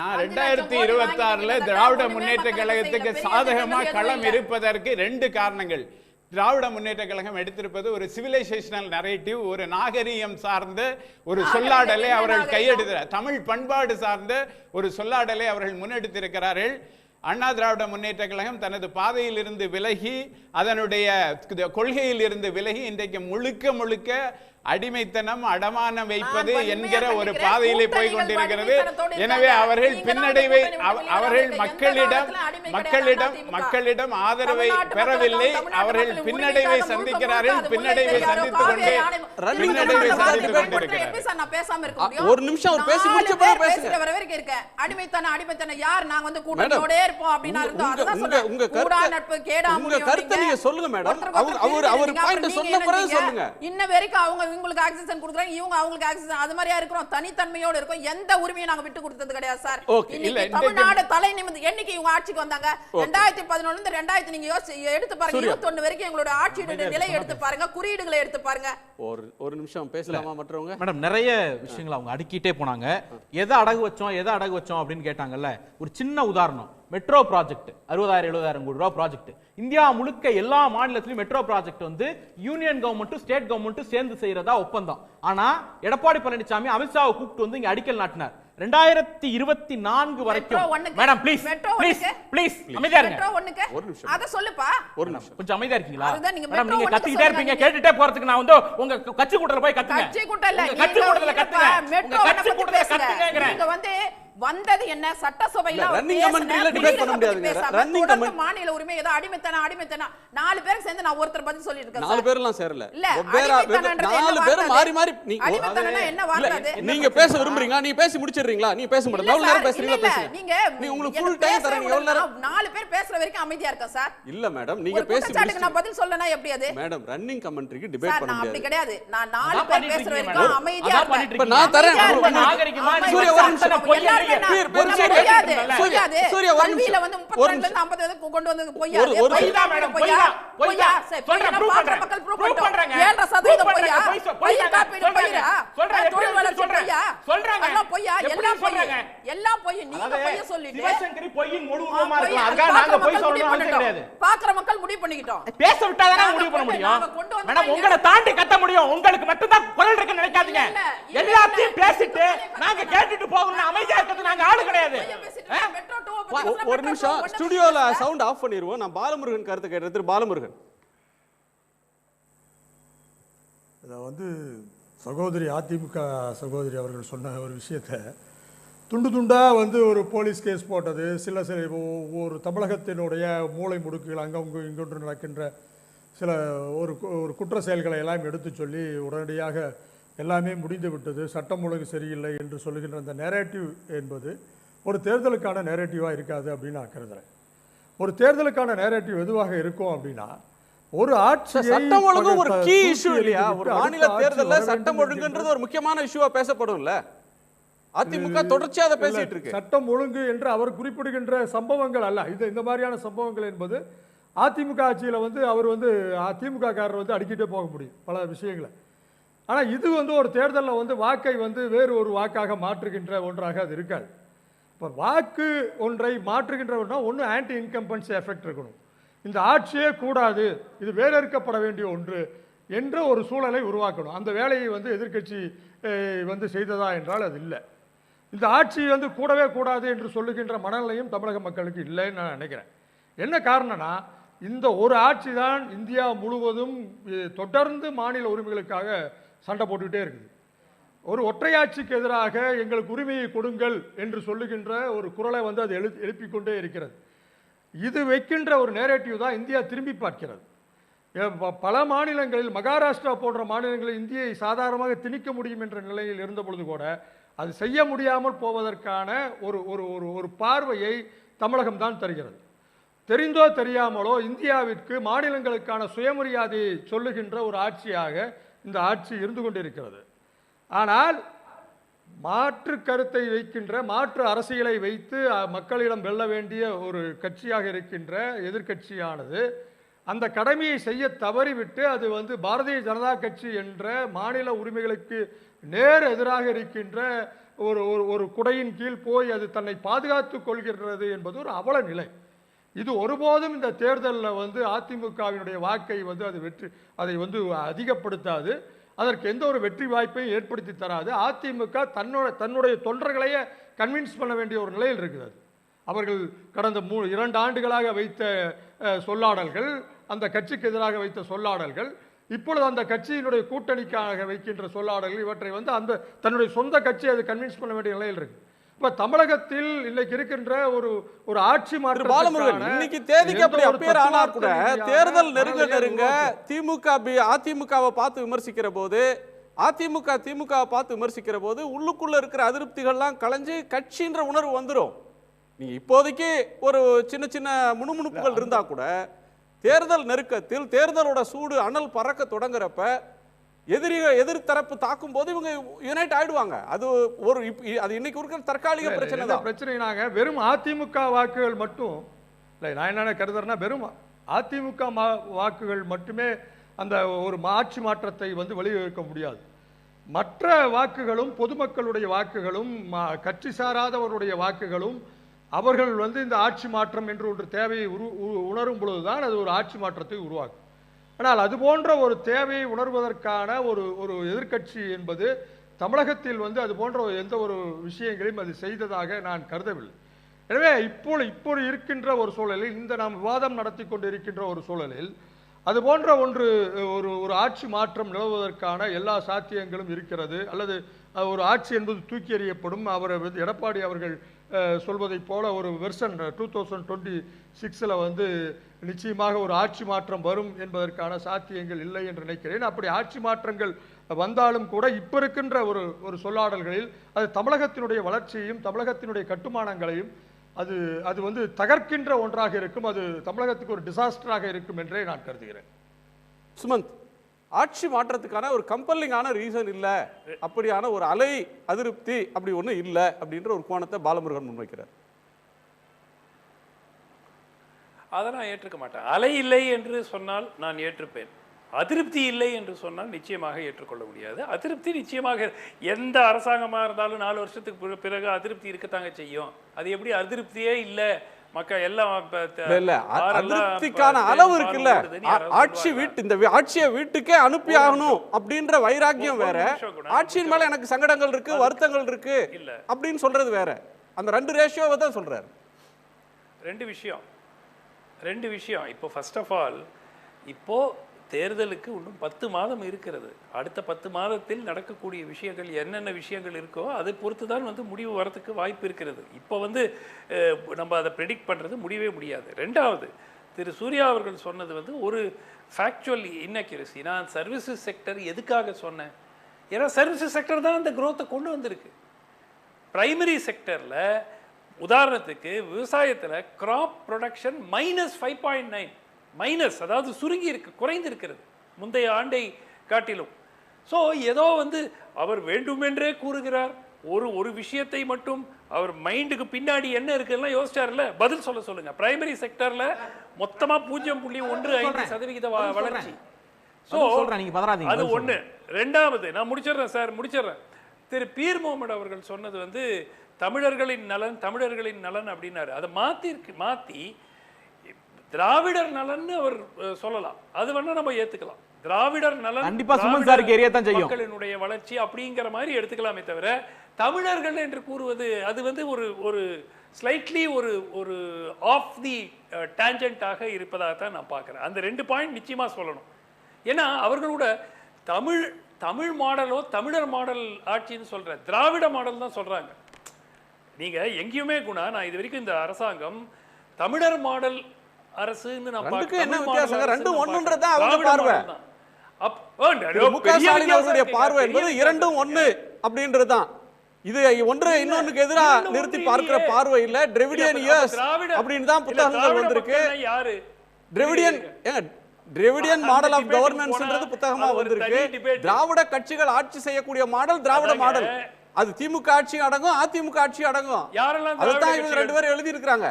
நான் 2026 திராவிட முன்னேற்ற கழகத்துக்கு சாதகமா களம் இருப்பதற்கு 2 காரணங்கள். திராவிட முன்னேற்ற கழகம் எடுத்திருப்பது ஒரு சிவிலைசேஷனல் நரேட்டிவ், ஒரு நாகரீகம் சார்ந்த ஒரு சொல்லாடலை அவர்கள் கையெடுத்தார். தமிழ் பண்பாடு சார்ந்த ஒரு சொல்லாடலை அவர்கள் முன்னெடுத்திருக்கிறார்கள். அண்ணா திராவிட முன்னேற்ற கழகம் தனது பாதையில் இருந்து விலகி, அதனுடைய கொள்கையில் இருந்து விலகி, இன்றைக்கு முழுக்க அடிமைத்தனம், அடமானம் வைப்பது என்கிற ஒரு பாதையிலே போய் கொண்டிருக்கிறது. எனவே அவர்கள் பின்னடைவை, அவர்கள் மக்களிடம் ஆதரவை பெறவில்லை. அவர்கள் பின்னடைவை சந்திக்கிறார்கள். பின்னடைவை சந்தித்துக் கொண்டே ஒரு நிமிஷம் அவர் பேசி முடிச்ச பிறகு பேசுங்க. அடிமைத்தனம் யார்? நாங்க வந்து கூட்டத்தோடே இருப்போம் அப்படினா இருந்தோம். அதுதான் உங்க சொல்றேன். கூடா நட்பு கேடா முடியும். உங்க கருத்தை நீங்க சொல்லுங்க மேடம். அவர் பாயிண்ட் சொன்ன பிறகு சொல்லுங்க. இன்ன வரைக்கும் அவங்க உங்களுக்கு ஆக்சன் கொடுக்குறாங்க, இவங்க அவங்களுக்கு ஆக்சன், அது மாதிரியா இருக்கிறோம். தனித்தன்மையோட இருக்கும். எந்த உரிமையும் நாங்க விட்டு கொடுத்தது கிடையாது சார். இன்னைக்கு தமிழ்நாடு தலை நிமிர்ந்து என்னைக்கு இவங்க ஆட்சிக்கு வந்தாங்க 2011 இருந்து 2000 நீங்க எடுத்து பாருங்க, 21 வரைக்கும் எங்களோட ஆட்சியோட நிலை எடுத்து பாருங்க, குறியீடுகளை எடுத்து பாருங்க. ஒரு நிமிஷம் பேசலாமா மற்றவங்க? மேடம் நிறைய விஷயங்களை அவங்க அடுக்கிட்டே போனாங்க. எதை அடகு வச்சோம் அப்படின்னு கேட்டாங்கல்ல. ஒரு சின்ன உதாரணம், மெட்ரோ ப்ராஜெக்ட் 60,000-70,000 கோடி ரூபாய் ப்ராஜெக்ட். இந்தியா முழுக்க எல்லா மாநிலத்திலும் மெட்ரோ ப்ராஜெக்ட் வந்து யூனியன் கவர்மெண்ட் ஸ்டேட் கவர்மெண்ட் சேர்ந்து செய்யறதா ஒப்பந்தம். ஆனா எடப்பாடி பழனிசாமி அமித்ஷாவை கூப்பிட்டு வந்து இங்க அடிக்கல் நாட்டினார். 2024 வரைக்கும். மேடம் ப்ளீஸ் அமைதியா இருங்க. ஒரு நிமிஷம் அத சொல்லுப்பா. ஒரு நிமிஷம் கொஞ்சம் அமைதியா இருக்கீங்களா? மேடம் நீங்க கத்திட்டே இருப்பீங்க, கேட்டுட்டே போறதுக்கு நான் வந்து உங்க கட்சி கூட்டத்துல போய் கத்துங்க. கட்சி கூட்டம் இல்ல, கட்சி கூட்டத்துல கத்துங்க. மெட்ரோ கட்சி கூட்டத்துல கத்துங்கங்கறேன். நீங்க வந்து வந்தது என்ன சட்டசபையில ரன்னிங் கமெண்ட்ரியில டிபேட் பண்ண முடியாதுங்க. ரன்னிங் கமெண்ட் மாநில உரிமை ஏதோ அடிமைத்தனா 4 பேர் சேர்ந்து நான் ஒருத்தர் பதில் சொல்லிட்டு இருக்கேன். 4 பேர் எல்லாம் சேரல. இல்ல 4 பேர் மாறி மாறி அடிமைத்தனா என்ன வார்த்தை? நீங்க பேச விரும்புறீங்களா? நீ பேசி முடிச்சிடுறீங்களா? நீ பேச முடியல. எவ்வளவு நேரம் பேசுறீங்களா? பேசுங்க. நீ உங்களுக்கு ஃபுல் டைம் தரேன். எவ்வளவு நேரம்? 4 பேர் பேசுற வரைக்கும் அமைதியா இருக்க சார். இல்ல மேடம், நீங்க பேசி முடிச்சிட்டு நான் பதில் சொல்லனா எப்படி அது? மேடம் ரன்னிங் கமெண்ட்ரிக்கு டிபேட் பண்ண முடியாது. அப்படி கிடையாது. நான் 4 பேர் பேசுற வரைக்கும் அமைதியா இருக்கேன். இப்ப நான் தரேன். நாகரிகமா சூரிய ஒரு நிமிஷம் பொய்யா சூர்யா கல்வியில வந்து 32 ல இருந்து 50 வரைக்கும் கொண்டு வந்தது பொய்யா? பொய்யா மேடம், பொய்யா சரி பாக்குற மக்கள் ப்ரூவ் பண்றாங்க. 7% பொய்யா? பொய்யா காப்பீடு பொய்யா? தொழில் வளர்ச்சி பொய்யா? சொல்றாங்க. எல்லாம் பொய்யா? எல்லாம் பொய். நீங்க பொய்யா சொல்லிட்டு சிவசங்கரி பொய்யின் முழுவதுமா இருக்கலாம். அதுக்காக நாங்க பொய் சொல்லணும் அவசியம் கிடையாது. பாக்குற மக்கள் முடிவு பண்ணிக்கிட்டோம். பேச விட்டாதானே முடிவு பண்ண முடியும். மேடம் உங்களை தாண்டி கத்த முடியும். உங்களுக்கு மட்டும் தான் குரல் இருக்குன்னு நினைக்காதீங்க. எல்லாத்தையும் பேசிட்டு நாங்க கேட்டுட்டு போகணும், அமைதியா இருக்கிறது நாங்க ஆளு கிடையாது. ஒரு நிமிஷம் ஸ்டுடியோல சவுண்ட் ஆஃப் பண்ணிடுவோம். நான் பாலமுருகன் கருத்து கேட்டது. பாலமுருகன், இதை வந்து சகோதரி அதிமுக சகோதரி அவர்கள் சொன்ன ஒரு விஷயத்தை துண்டு துண்டாக வந்து ஒரு போலீஸ் கேஸ் போட்டது, சில ஒரு தமிழகத்தினுடைய மூளை முடுக்குகள் அங்கங்கே இங்கொன்று நடக்கின்ற சில ஒரு குற்ற செயல்களை எல்லாம் எடுத்து சொல்லி உடனடியாக எல்லாமே முடிந்து விட்டது, சட்டம் ஒழுங்கு சரியில்லை என்று சொல்லுகின்ற அந்த நேரேட்டிவ் என்பது ஒரு தேர்தலுக்கான நேரேட்டிவாக இருக்காது அப்படின்னு நான் கருதுறேன். ஒரு தேர்தலுக்கான நேரேட்டிவ் எதுவாக இருக்கும் அப்படின்னா, ஒரு ஆட்சி சட்டம் ஒழுங்கு ஒரு கீ இஷ்யூ இல்லையா? ஒரு மாநில தேர்தல்ல சட்டம் ஒழுங்குன்றது ஒரு முக்கியமான இஷ்யூவா பேசப்படும்ல. அதிமுக தொடர்ச்சியா அதை பேசிட்டு இருக்கு. சட்டம் ஒழுங்கு என்று அவர் குறிப்பிடுகின்ற சம்பவங்கள் அல்ல இது. இந்த மாதிரியான சம்பவங்கள் என்பது அதிமுக ஆட்சியில் வந்து அவர் வந்து அதிமுக காரர் வந்து அடிக்கிட்டே போக முடியும் பல விஷயங்களை. ஆனால் இது வந்து ஒரு தேர்தலில் வந்து வாக்கை வந்து வேறு ஒரு வாக்காக மாற்றுகின்ற ஒன்றாக அது இருக்காது. இப்போ வாக்கு ஒன்றை மாற்றுகின்ற ஒன்று ஆன்டி இன்கம்பன்சி எஃபெக்ட் இருக்கணும். இந்த ஆட்சியே கூடாது, இது வேறறுக்கப்பட வேண்டிய ஒன்று என்ற ஒரு சூழலை உருவாக்கணும். அந்த வேலையை வந்து எதிர்க்கட்சி வந்து செய்ததா என்றால் அது இல்லை. இந்த ஆட்சி வந்து கூடவே கூடாது என்று சொல்லுகின்ற மனநிலையும் தமிழக மக்களுக்கு இல்லைன்னு நான் நினைக்கிறேன். என்ன காரணம்னா, இந்த ஒரு ஆட்சி தான் இந்தியா முழுவதும் தொடர்ந்து மாநில உரிமைகளுக்காக சண்டை போட்டுக்கிட்டே இருக்குது. ஒரு ஒற்றையாட்சிக்கு எதிராக எங்களுக்கு உரிமையை கொடுங்கள் என்று சொல்லுகின்ற ஒரு குரலை வந்து அது எழுப்பிக் கொண்டே இருக்கிறது. இது வைக்கின்ற ஒரு நேரேட்டிவ் தான் இந்தியா திரும்பி பார்க்கிறது. பல மாநிலங்களில், மகாராஷ்டிரா போன்ற மாநிலங்களில் இந்தியை சாதாரணமாக திணிக்க முடியும் என்ற நிலையில் இருந்த பொழுது கூட அது செய்ய முடியாமல் போவதற்கான ஒரு பார்வையை தமிழகம் தான் தருகிறது. தெரிந்தோ தெரியாமலோ இந்தியாவிற்கு மாநிலங்களுக்கான சுயமரியாதையை சொல்லுகின்ற ஒரு ஆட்சியாக இந்த ஆட்சி இருந்து கொண்டிருக்கிறது. ஆனால் மாற்று கருத்தை வைக்கின்ற, மாற்று அரசியலை வைத்து மக்களிடம் வெல்ல வேண்டிய ஒரு கட்சியாக இருக்கின்ற எதிர்க்கட்சியானது அந்த கடமையை செய்ய தவறிவிட்டு அது வந்து பாரதிய ஜனதா கட்சி என்ற மாநில உரிமைகளுக்கு நேர் எதிராக இருக்கின்ற ஒரு குடையின் கீழ் போய் அது தன்னை பாதுகாத்துக் கொள்கிறது என்பது ஒரு அவல நிலை. இது ஒருபோதும் இந்த தேர்தலில் வந்து அதிமுகவினுடைய வாக்கை வந்து அதை வந்து அதிகப்படுத்தாது, அதற்கு எந்த ஒரு வெற்றி வாய்ப்பையும் ஏற்படுத்தி தராது. அதிமுக தன்னுடைய தொண்டர்களையே கன்வின்ஸ் பண்ண வேண்டிய ஒரு நிலையில் இருக்கிறது. அவர்கள் கடந்த 2 ஆண்டுகளாக வைத்த சொல்லாடல்கள், அந்த கட்சிக்கு எதிராக வைத்த சொல்லாடல்கள், இப்பொழுது அந்த கட்சியினுடைய கூட்டணிக்காக வைக்கின்ற சொல்லாடல்கள், இவற்றை வந்து தன்னுடைய சொந்த கட்சியை அது கன்வின்ஸ் பண்ண வேண்டிய நிலையில் இருக்கு. இப்ப தமிழகத்தில் இன்னைக்கு இருக்கின்ற ஒரு ஆட்சி மாற்றம், இன்னைக்கு தேதிக்கு அப்படி அப்பியர் ஆனா கூட தேர்தல் நெருங்க அதிமுகவை பார்த்து விமர்சிக்கிற போது, திமுகவை பார்த்து விமர்சிக்கிற போது உள்ளுக்குள்ள இருக்கிற அதிருப்திகள்லாம் கலைஞ்சு கட்சின்ற உணர்வு வந்துடும். நீங்க இப்போதைக்கு ஒரு சின்ன சின்ன முணுமுணுப்புகள் இருந்தா கூட தேர்தல் நெருக்கத்தில் தேர்தலோட சூடு அனல் பறக்க தொடங்குறப்ப எதிர்த்தரப்பு தாக்கும் போது இவங்க யுனைட் ஆயிடுவாங்க. அது ஒரு அது இன்னைக்கு இருக்கிற தற்காலிக பிரச்சனை தான். பிரச்சனைனாங்க வெறும் அதிமுக வாக்குகள் மட்டும் இல்லை, நான் என்ன கருதுறேன்னா வெறும் அதிமுக வாக்குகள் மட்டுமே அந்த ஒரு ஆட்சி மாற்றத்தை வந்து வழிவகுக்க முடியாது. மற்ற வாக்குகளும் பொதுமக்களுடைய வாக்குகளும் கட்சி சாராதவருடைய வாக்குகளும் அவர்கள் வந்து இந்த ஆட்சி மாற்றம் என்று ஒரு தேவையை உணரும் பொழுதுதான் அது ஒரு ஆட்சி மாற்றத்தை உருவாக்கும். ஆனால் அது போன்ற ஒரு தேவையை உணர்வதற்கான ஒரு எதிர்க்கட்சி என்பது தமிழகத்தில் வந்து அது போன்ற எந்த ஒரு விஷயங்களையும் அது செய்ததாக நான் கருதவில்லை. எனவே இப்போ இருக்கின்ற ஒரு சூழலில் இந்த நாம் விவாதம் நடத்தி கொண்டு இருக்கின்ற ஒரு சூழலில் அது போன்ற ஒரு ஆட்சி மாற்றம் நிலவுவதற்கான எல்லா சாத்தியங்களும் இருக்கிறது. அல்லது ஒரு ஆட்சி என்பது தூக்கி எறியப்படும். அவர் எடப்பாடி அவர்கள் சொல்வதைப் போல ஒரு வெர்ஷன் 2026 வந்து நிச்சயமாக ஒரு ஆட்சி மாற்றம் வரும் என்பதற்கான சாத்தியங்கள் இல்லை என்று நினைக்கிறேன். அப்படி ஆட்சி மாற்றங்கள் வந்தாலும் கூட இப்போ இருக்கின்ற ஒரு சொல்லாடல்களில் அது தமிழகத்தினுடைய வளர்ச்சியையும் தமிழகத்தினுடைய கட்டுமானங்களையும் அது வந்து தகர்க்கின்ற ஒன்றாக இருக்கும். அது தமிழகத்துக்கு ஒரு டிசாஸ்டராக இருக்கும் என்றே நான் கருதுகிறேன். சுமந்த், ஆட்சி மாற்றத்துக்கான ஒரு கம்பல்லிங்கான ரீசன் இல்லை, அப்படியான ஒரு அலை அதிருப்தி அப்படி ஒன்றும் இல்லை அப்படின்ற ஒரு கோணத்தை பாலமுருகன் முன்வைக்கிறார். அதை நான் ஏற்றுக்க மாட்டேன். அலை இல்லை என்று சொன்னால் நான் ஏற்றுப்பேன். அதிருப்தி இல்லை என்று சொன்னால் நிச்சயமாக ஏற்றுக்கொள்ள முடியாது. அதிருப்தி நிச்சயமாக எந்த அரசாங்கமாக இருந்தாலும் 4 வருஷத்துக்கு பிறகு அதிருப்தி இருக்கத்தாங்க செய்யும். அது எப்படி அதிருப்தியே இல்லை மக்கள் எல்லாம் அதிருப்திக்கான அளவு இருக்குல்ல. இந்த ஆட்சியை வீட்டுக்கே அனுப்பி ஆகணும் அப்படின்ற வைராக்கியம் வேற, ஆட்சியின் மேல எனக்கு சங்கடங்கள் இருக்கு வருத்தங்கள் இருக்கு அப்படின்னு சொல்றது வேற. அந்த 2 ரேஷியோவை தான் சொல்றாரு. ரெண்டு விஷயம். இப்போ ஃபர்ஸ்ட் ஆஃப் ஆல் இப்போ தேர்தலுக்கு இன்னும் 10 மாதம் இருக்கிறது. அடுத்த 10 மாதத்தில் நடக்கக்கூடிய விஷயங்கள் என்னென்ன விஷயங்கள் இருக்கோ அதை பொறுத்து தான் வந்து முடிவு வரத்துக்கு வாய்ப்பு இருக்கிறது. இப்போ வந்து நம்ம அதை ப்ரெடிக்ட் பண்ணுறது முடியவே முடியாது. ரெண்டாவது, திரு சூர்யா அவர்கள் சொன்னது வந்து ஒரு ஃபேக்சுவல் இன்அக்யூரசி. நான் சர்வீசஸ் செக்டர் எதுக்காக சொன்னேன்? ஏன்னா சர்வீசஸ் செக்டர் தான் அந்த க்ரோத்தை கொண்டு வந்திருக்கு. பிரைமரி செக்டரில் உதாரணத்துக்கு விவசாயத்தில் கிராப் ப்ரொடக்ஷன் -5.9 மைனஸ், அதாவது சுருங்கி இருக்கு, குறைந்திருக்கிறது முந்தைய ஆண்டை காட்டிலும். ஸோ ஏதோ வந்து அவர் வேண்டுமென்றே கூறுகிறார். ஒரு விஷயத்தை மட்டும் அவர் மைண்டுக்கு பின்னாடி என்ன இருக்குன்னா யோசிச்சார்ல, பதில் சொல்லுங்க. பிரைமரி செக்டர்ல மொத்தமா 0.15% வளர்ச்சி. ஸோ அது ஒன்று. ரெண்டாவது, நான் முடிச்சிடுறேன். திரு பீர் முகமது அவர்கள் சொன்னது வந்து தமிழர்களின் நலன் அப்படின்னாரு. அதை மாற்றி திராவிடர் நலன் அவர் சொல்லலாம். அது வேணா நம்ம ஏத்துக்கலாம். திராவிடர் நலன் கண்டிப்பா சுமன் சாருக்கு ஏரியா தான் செய்யும். மக்களினுடைய வளர்ச்சி அப்படிங்கிற மாதிரி எடுத்துக்கலாமே தவிர தமிழர்கள் என்று கூறுவது அது வந்து ஒரு ஸ்லைட்லி ஒரு ஆஃப் தி டேஞ்சன்ட்டாக இருப்பதாக தான் நான் பார்க்குறேன். அந்த 2 பாயிண்ட் நிச்சயமா சொல்லணும். ஏன்னா அவர்களோட தமிழ் மாடலோ தமிழர் மாடல் ஆட்சின்னு சொல்ற திராவிட மாடல் தான் சொல்றாங்க. நீங்க எங்கேயுமே குணா, நான் இது வரைக்கும் இந்த அரசாங்கம் தமிழர் மாடல் அரசுன்னு நான் பார்க்கிறேன். என்ன வித்தியாசம்? ரெண்டும் ஒண்ணுன்றதா அவங்க பார்வை. முக பார்வை என்பது இரண்டும் ஒண்ணு அப்படின்றதுதான். இது ஒன்று இன்னொன்னுக்கு எதிராக நிறுத்தி பார்க்கிற பார்வை இல்ல. டிராவிடியன் இயர்ஸ் அப்படின்னு தான் புத்தகங்கள் வந்திருக்கு. டிராவிடியன் மாடல் ஆஃப் கவர்னன்ஸ்ன்றது புத்தகமா வந்திருக்கு. திராவிட கட்சிகள் ஆட்சி செய்யக்கூடிய மாடல் திராவிட மாடல். அது திமுக ஆட்சி அடங்கும், அதிமுக ஆட்சி அடங்கும். அதுதான் இவங்க 2 பேரும் எழுதி இருக்காங்க.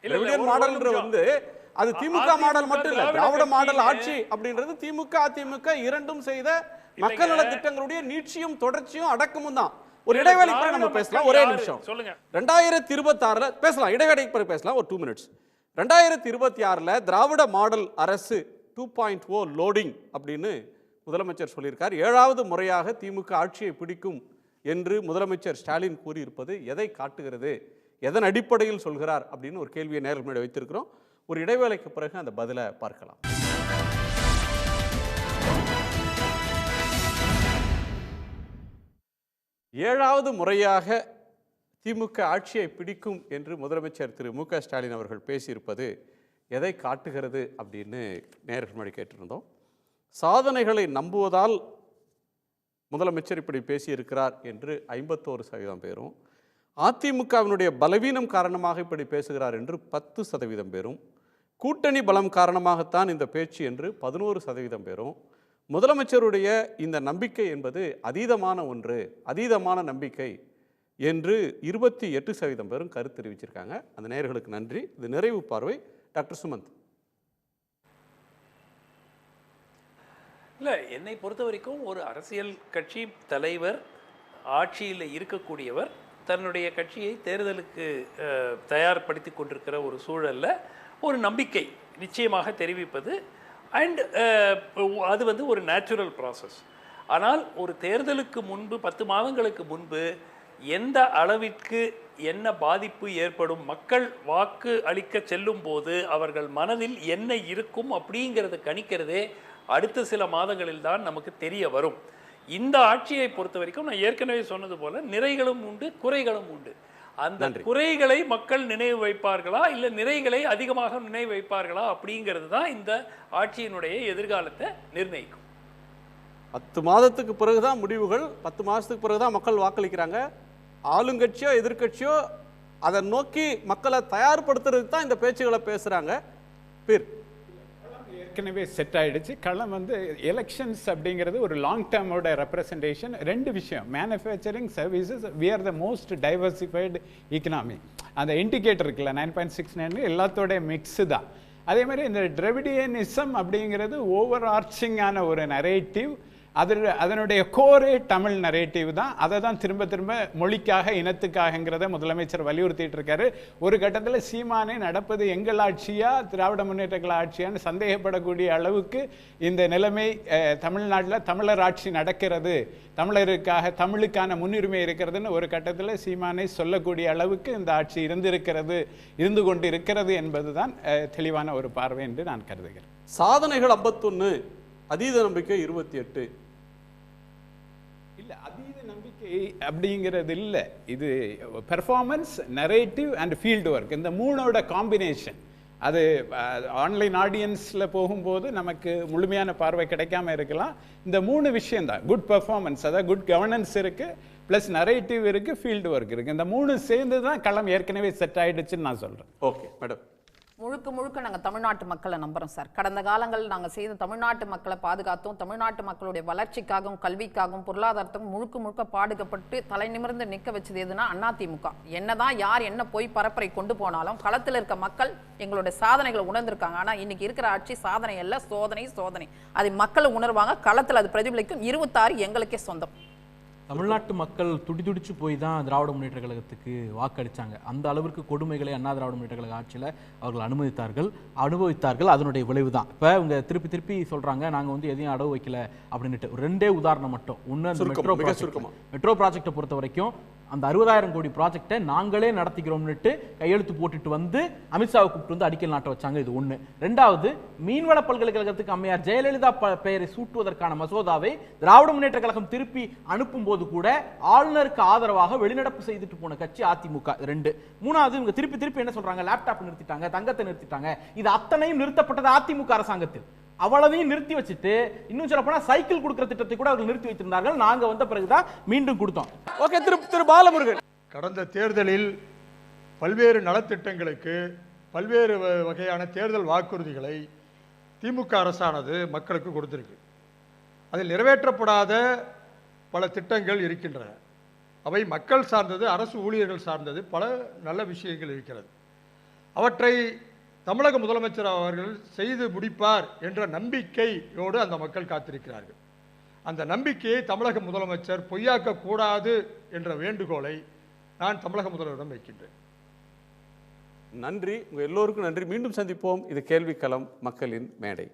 டிராவிடியன் மாடல்ன்ற வந்து அது திமுக மாடல் மட்டும் இல்ல, திராவிட மாடல் ஆட்சி அப்படின்றது திமுக அதிமுக இரண்டும் செய்த மக்கள் நல திட்டங்களுடைய நீட்சியும் தொடர்ச்சியும் அடக்கமும் தான். ஒரு இடைவேளைக்கு பிறகு நம்ம பேசலாம். ஒரே நிமிஷம் சொல்லுங்க. 2026 பேசலாம், இடைவேளைக்கு பிறகு பேசலாம். ஒரு 2 மினிட்ஸ். 2026 திராவிட மாடல் அரசு 2.0 லோடிங் அப்படின்னு முதலமைச்சர் சொல்லியிருக்கார். 7வது முறையாக திமுக ஆட்சியை பிடிக்கும் என்று முதலமைச்சர் ஸ்டாலின் கூறியிருப்பது எதை காட்டுகிறது, எதன் அடிப்படையில் சொல்கிறார் அப்படின்னு ஒரு கேள்வியை நேரில் முன்னாடி வைத்திருக்கிறோம். ஒரு இடைவேளைக்கு பிறகு அந்த பதிலை பார்க்கலாம். ஏழாவது முறையாக திமுக ஆட்சியை பிடிக்கும் என்று முதலமைச்சர் திரு மு.க. ஸ்டாலின் அவர்கள் பேசியிருப்பது எதை காட்டுகிறது அப்படின்னு நேரில் முன்னாடி கேட்டிருந்தோம். சாதனைகளை நம்புவதால் முதலமைச்சர் இப்படி பேசியிருக்கிறார் என்று 51% பேரும், அதிமுகவினுடைய பலவீனம் காரணமாக இப்படி பேசுகிறார் என்று 10% பேரும், கூட்டணி பலம் காரணமாகத்தான் இந்த பேச்சு என்று 11% பேரும், முதலமைச்சருடைய இந்த நம்பிக்கை என்பது அதீதமான ஒன்று, அதீதமான நம்பிக்கை என்று 28% பேரும் கருத்து தெரிவிச்சிருக்காங்க. அந்த நேயர்களுக்கு நன்றி. இது நிறைவு பார்வை. டாக்டர் சுமந்த். இல்லை, என்னை பொறுத்த வரைக்கும் ஒரு அரசியல் கட்சி தலைவர், ஆட்சியில் இருக்கக்கூடியவர் தன்னுடைய கட்சியை தேர்தலுக்கு தயார்படுத்தி கொண்டிருக்கிற ஒரு சூழலில் ஒரு நம்பிக்கை நிச்சயமாக தெரிவிப்பது அண்ட் அது வந்து ஒரு நேச்சுரல் ப்ராசஸ். ஆனால் ஒரு தேர்தலுக்கு முன்பு 10 மாதங்களுக்கு முன்பு எந்த அளவிற்கு என்ன பாதிப்பு ஏற்படும், மக்கள் வாக்கு அளிக்க செல்லும் போது அவர்கள் மனதில் என்ன இருக்கும் அப்படிங்கிறத கணிக்கிறதே அடுத்த சில மாதங்களில் தான் நமக்கு தெரிய வரும். இந்த ஆட்சியை பொறுத்த வரைக்கும் நான் ஏற்கனவே சொன்னது போல நிறைகளும் உண்டு, குறைகளும் உண்டு. அந்த குறைகளை மக்கள் நினைவு வைப்பார்களா இல்லை நிறைகளை அதிகமாக நினைவு வைப்பார்களா அப்படிங்கிறது தான் இந்த ஆட்சியினுடைய எதிர்காலத்தை நிர்ணயிக்கும். 10 மாதத்துக்கு பிறகுதான் முடிவுகள், 10 மாதத்துக்கு பிறகுதான் மக்கள் வாக்களிக்கிறாங்க. ஆளுங்கட்சியோ எதிர்கட்சியோ அதை நோக்கி மக்களை தயார்படுத்துறதுக்கு தான் இந்த பேச்சுகளை பேசுகிறாங்க. ஏற்கனவே செட் ஆகிடுச்சு. களம் வந்து எலெக்ஷன்ஸ் அப்படிங்கிறது ஒரு லாங் டேர்மோட ரெப்ரசன்டேஷன். 2 விஷயம், manufacturing, services, we are the most diversified economy. அந்த இண்டிகேட்டர் இருக்குல்ல 9.69 எல்லாத்தோட மிக்ஸு தான். அதே மாதிரி இந்த டிராவிடியனிசம் அப்படிங்கிறது ஓவர் ஆர்ச்சிங்கான ஒரு நரேட்டிவ். அதனுடைய கோரே தமிழ் நரேட்டிவ் தான். அதை தான் திரும்ப திரும்ப மொழிக்காக இனத்துக்காகங்கிறத முதலமைச்சர் வலியுறுத்திட்டு இருக்காரு. ஒரு கட்டத்தில் சீமானே நடப்பது எங்கள் ஆட்சியா திராவிட முன்னேற்ற கழக ஆட்சியான்னு சந்தேகப்படக்கூடிய அளவுக்கு இந்த நிலைமை தமிழ்நாட்டில் தமிழர் ஆட்சி நடக்கிறது, தமிழருக்காக தமிழுக்கான முன்னுரிமை இருக்கிறதுன்னு ஒரு கட்டத்தில் சீமானை சொல்லக்கூடிய அளவுக்கு இந்த ஆட்சி இருந்து கொண்டு இருக்கிறது என்பதுதான் தெளிவான ஒரு பார்வை என்று நான் கருதுகிறேன். சாதனைகள் 51, அதீத நம்பிக்கை 28. இல்லை, அதீத நம்பிக்கை அப்படிங்கிறது இல்லை. இது performance, narrative and field work, இந்த 3ஓட காம்பினேஷன். அது ஆன்லைன் ஆடியன்ஸில் போகும்போது நமக்கு முழுமையான பார்வை கிடைக்காம இருக்கலாம். இந்த 3 விஷயம்தான் குட் பெர்ஃபார்மன்ஸ், அதாவது குட் கவர்னன்ஸ் இருக்குது, ப்ளஸ் நரேட்டிவ் இருக்குது, ஃபீல்டு ஒர்க் இருக்குது. இந்த 3 சேர்ந்து தான் களம் ஏற்கனவே செட் ஆகிடுச்சுன்னு நான் சொல்கிறேன். Okay madam. முழுக்க நாங்கள் தமிழ்நாட்டு மக்களை நம்புகிறோம் சார். கடந்த காலங்களில் நாங்கள் செய்த தமிழ்நாட்டு மக்களை பாதுகாத்தோம். தமிழ்நாட்டு மக்களுடைய வளர்ச்சிக்காகவும் கல்விக்காகவும் பொருளாதாரத்துக்கும் முழுக்க பாடுபட்டு தலை நிமிர்ந்து நிற்க வச்சது எதுனா அதிமுக. என்னதான் யார் என்ன போய் பரப்புரை கொண்டு போனாலும் களத்தில் இருக்க மக்கள் எங்களுடைய சாதனைகளை உணர்ந்திருக்காங்க. ஆனால் இன்னைக்கு இருக்கிற ஆட்சி சாதனை அல்ல, சோதனை. அதை மக்கள் உணர்வாங்க, களத்தில் அது பிரதிபலிக்கும். 26 எங்களுக்கே சொந்தம். தமிழ்நாட்டு மக்கள் துடிச்சு போய் தான் திராவிட முன்னேற்ற கழகத்துக்கு வாக்களித்தாங்க. அந்த அளவிற்கு கொடுமைகளை அண்ணா திராவிட முன்னேற்ற கழக ஆட்சியில் அவர்கள் அனுபவித்தார்கள். அதனுடைய விளைவு தான் இப்போ இவங்க திருப்பி சொல்கிறாங்க நாங்கள் வந்து எதையும் அடவு வைக்கல அப்படின்ட்டு. 2 உதாரணம் மட்டும். ஒன்று, அந்த மெட்ரோ ப்ராஜெக்டை பொறுத்த வரைக்கும் அந்த 60,000 கோடி ப்ராஜெக்டை நாங்களே நடத்திக்கிறோம்னுட்டு கையெழுத்து போட்டுட்டு வந்து அமித்ஷாவை கூப்பிட்டு வந்து அடிக்கல் நாட்ட வச்சாங்க. இது 1. 2வது, மீன்வள பல்கலைக்கழகத்துக்கு அம்மையார் ஜெயலலிதா பெயரை சூட்டுவதற்கான மசோதாவை திராவிட முன்னேற்ற கழகம் திருப்பி அனுப்பும் போது கூட ஆளுநருக்கு ஆதரவாக வெளிநடப்பு செய்துட்டு போன கட்சி அதிமுக. 2. 3வது, இவங்க திருப்பி என்ன சொல்றாங்க, லேப்டாப் நிறுத்திட்டாங்க, தங்கத்தை நிறுத்திட்டாங்க. இது அத்தனையும் நிறுத்தப்பட்டது அதிமுக அரசாங்கத்தில். அவ்வளவையும் நிறுத்தி வச்சுட்டு இன்னும் சொல்ல போனா சைக்கிள் கொடுக்கிற திட்டத்தை கூட அவர்கள் நிறுத்தி வைத்திருந்தார்கள். நாங்க வந்த பிறகுதான் மீண்டும் கொடுத்தோம். ஓகே, திரு பாலமுருகன். கடந்த தேர்தலில் பல்வேறு நலத்திட்டங்களுக்கு பல்வேறு வகையான தேர்தல் வாக்குறுதிகளை திமுக அரசானது மக்களுக்கு கொடுத்திருக்கு. அதில் நிறைவேற்றப்படாத பல திட்டங்கள் இருக்கின்றன. அவை மக்கள் சார்ந்தது, அரசு ஊழியர்கள் சார்ந்தது, பல நல்ல விஷயங்கள் இருக்கிறது. அவற்றை தமிழக முதலமைச்சர் அவர்கள் செய்து முடிப்பார் என்ற நம்பிக்கையோடு அந்த மக்கள் காத்திருக்கிறார்கள். அந்த நம்பிக்கையை தமிழக முதலமைச்சர் பொய்யாக்க கூடாது என்ற வேண்டுகோளை நான் தமிழக முதல்வரிடம் வைக்கின்றேன். நன்றி, உங்கள் எல்லோருக்கும் நன்றி. மீண்டும் சந்திப்போம். இது கேள்விக்களம், மக்களின் மேடை.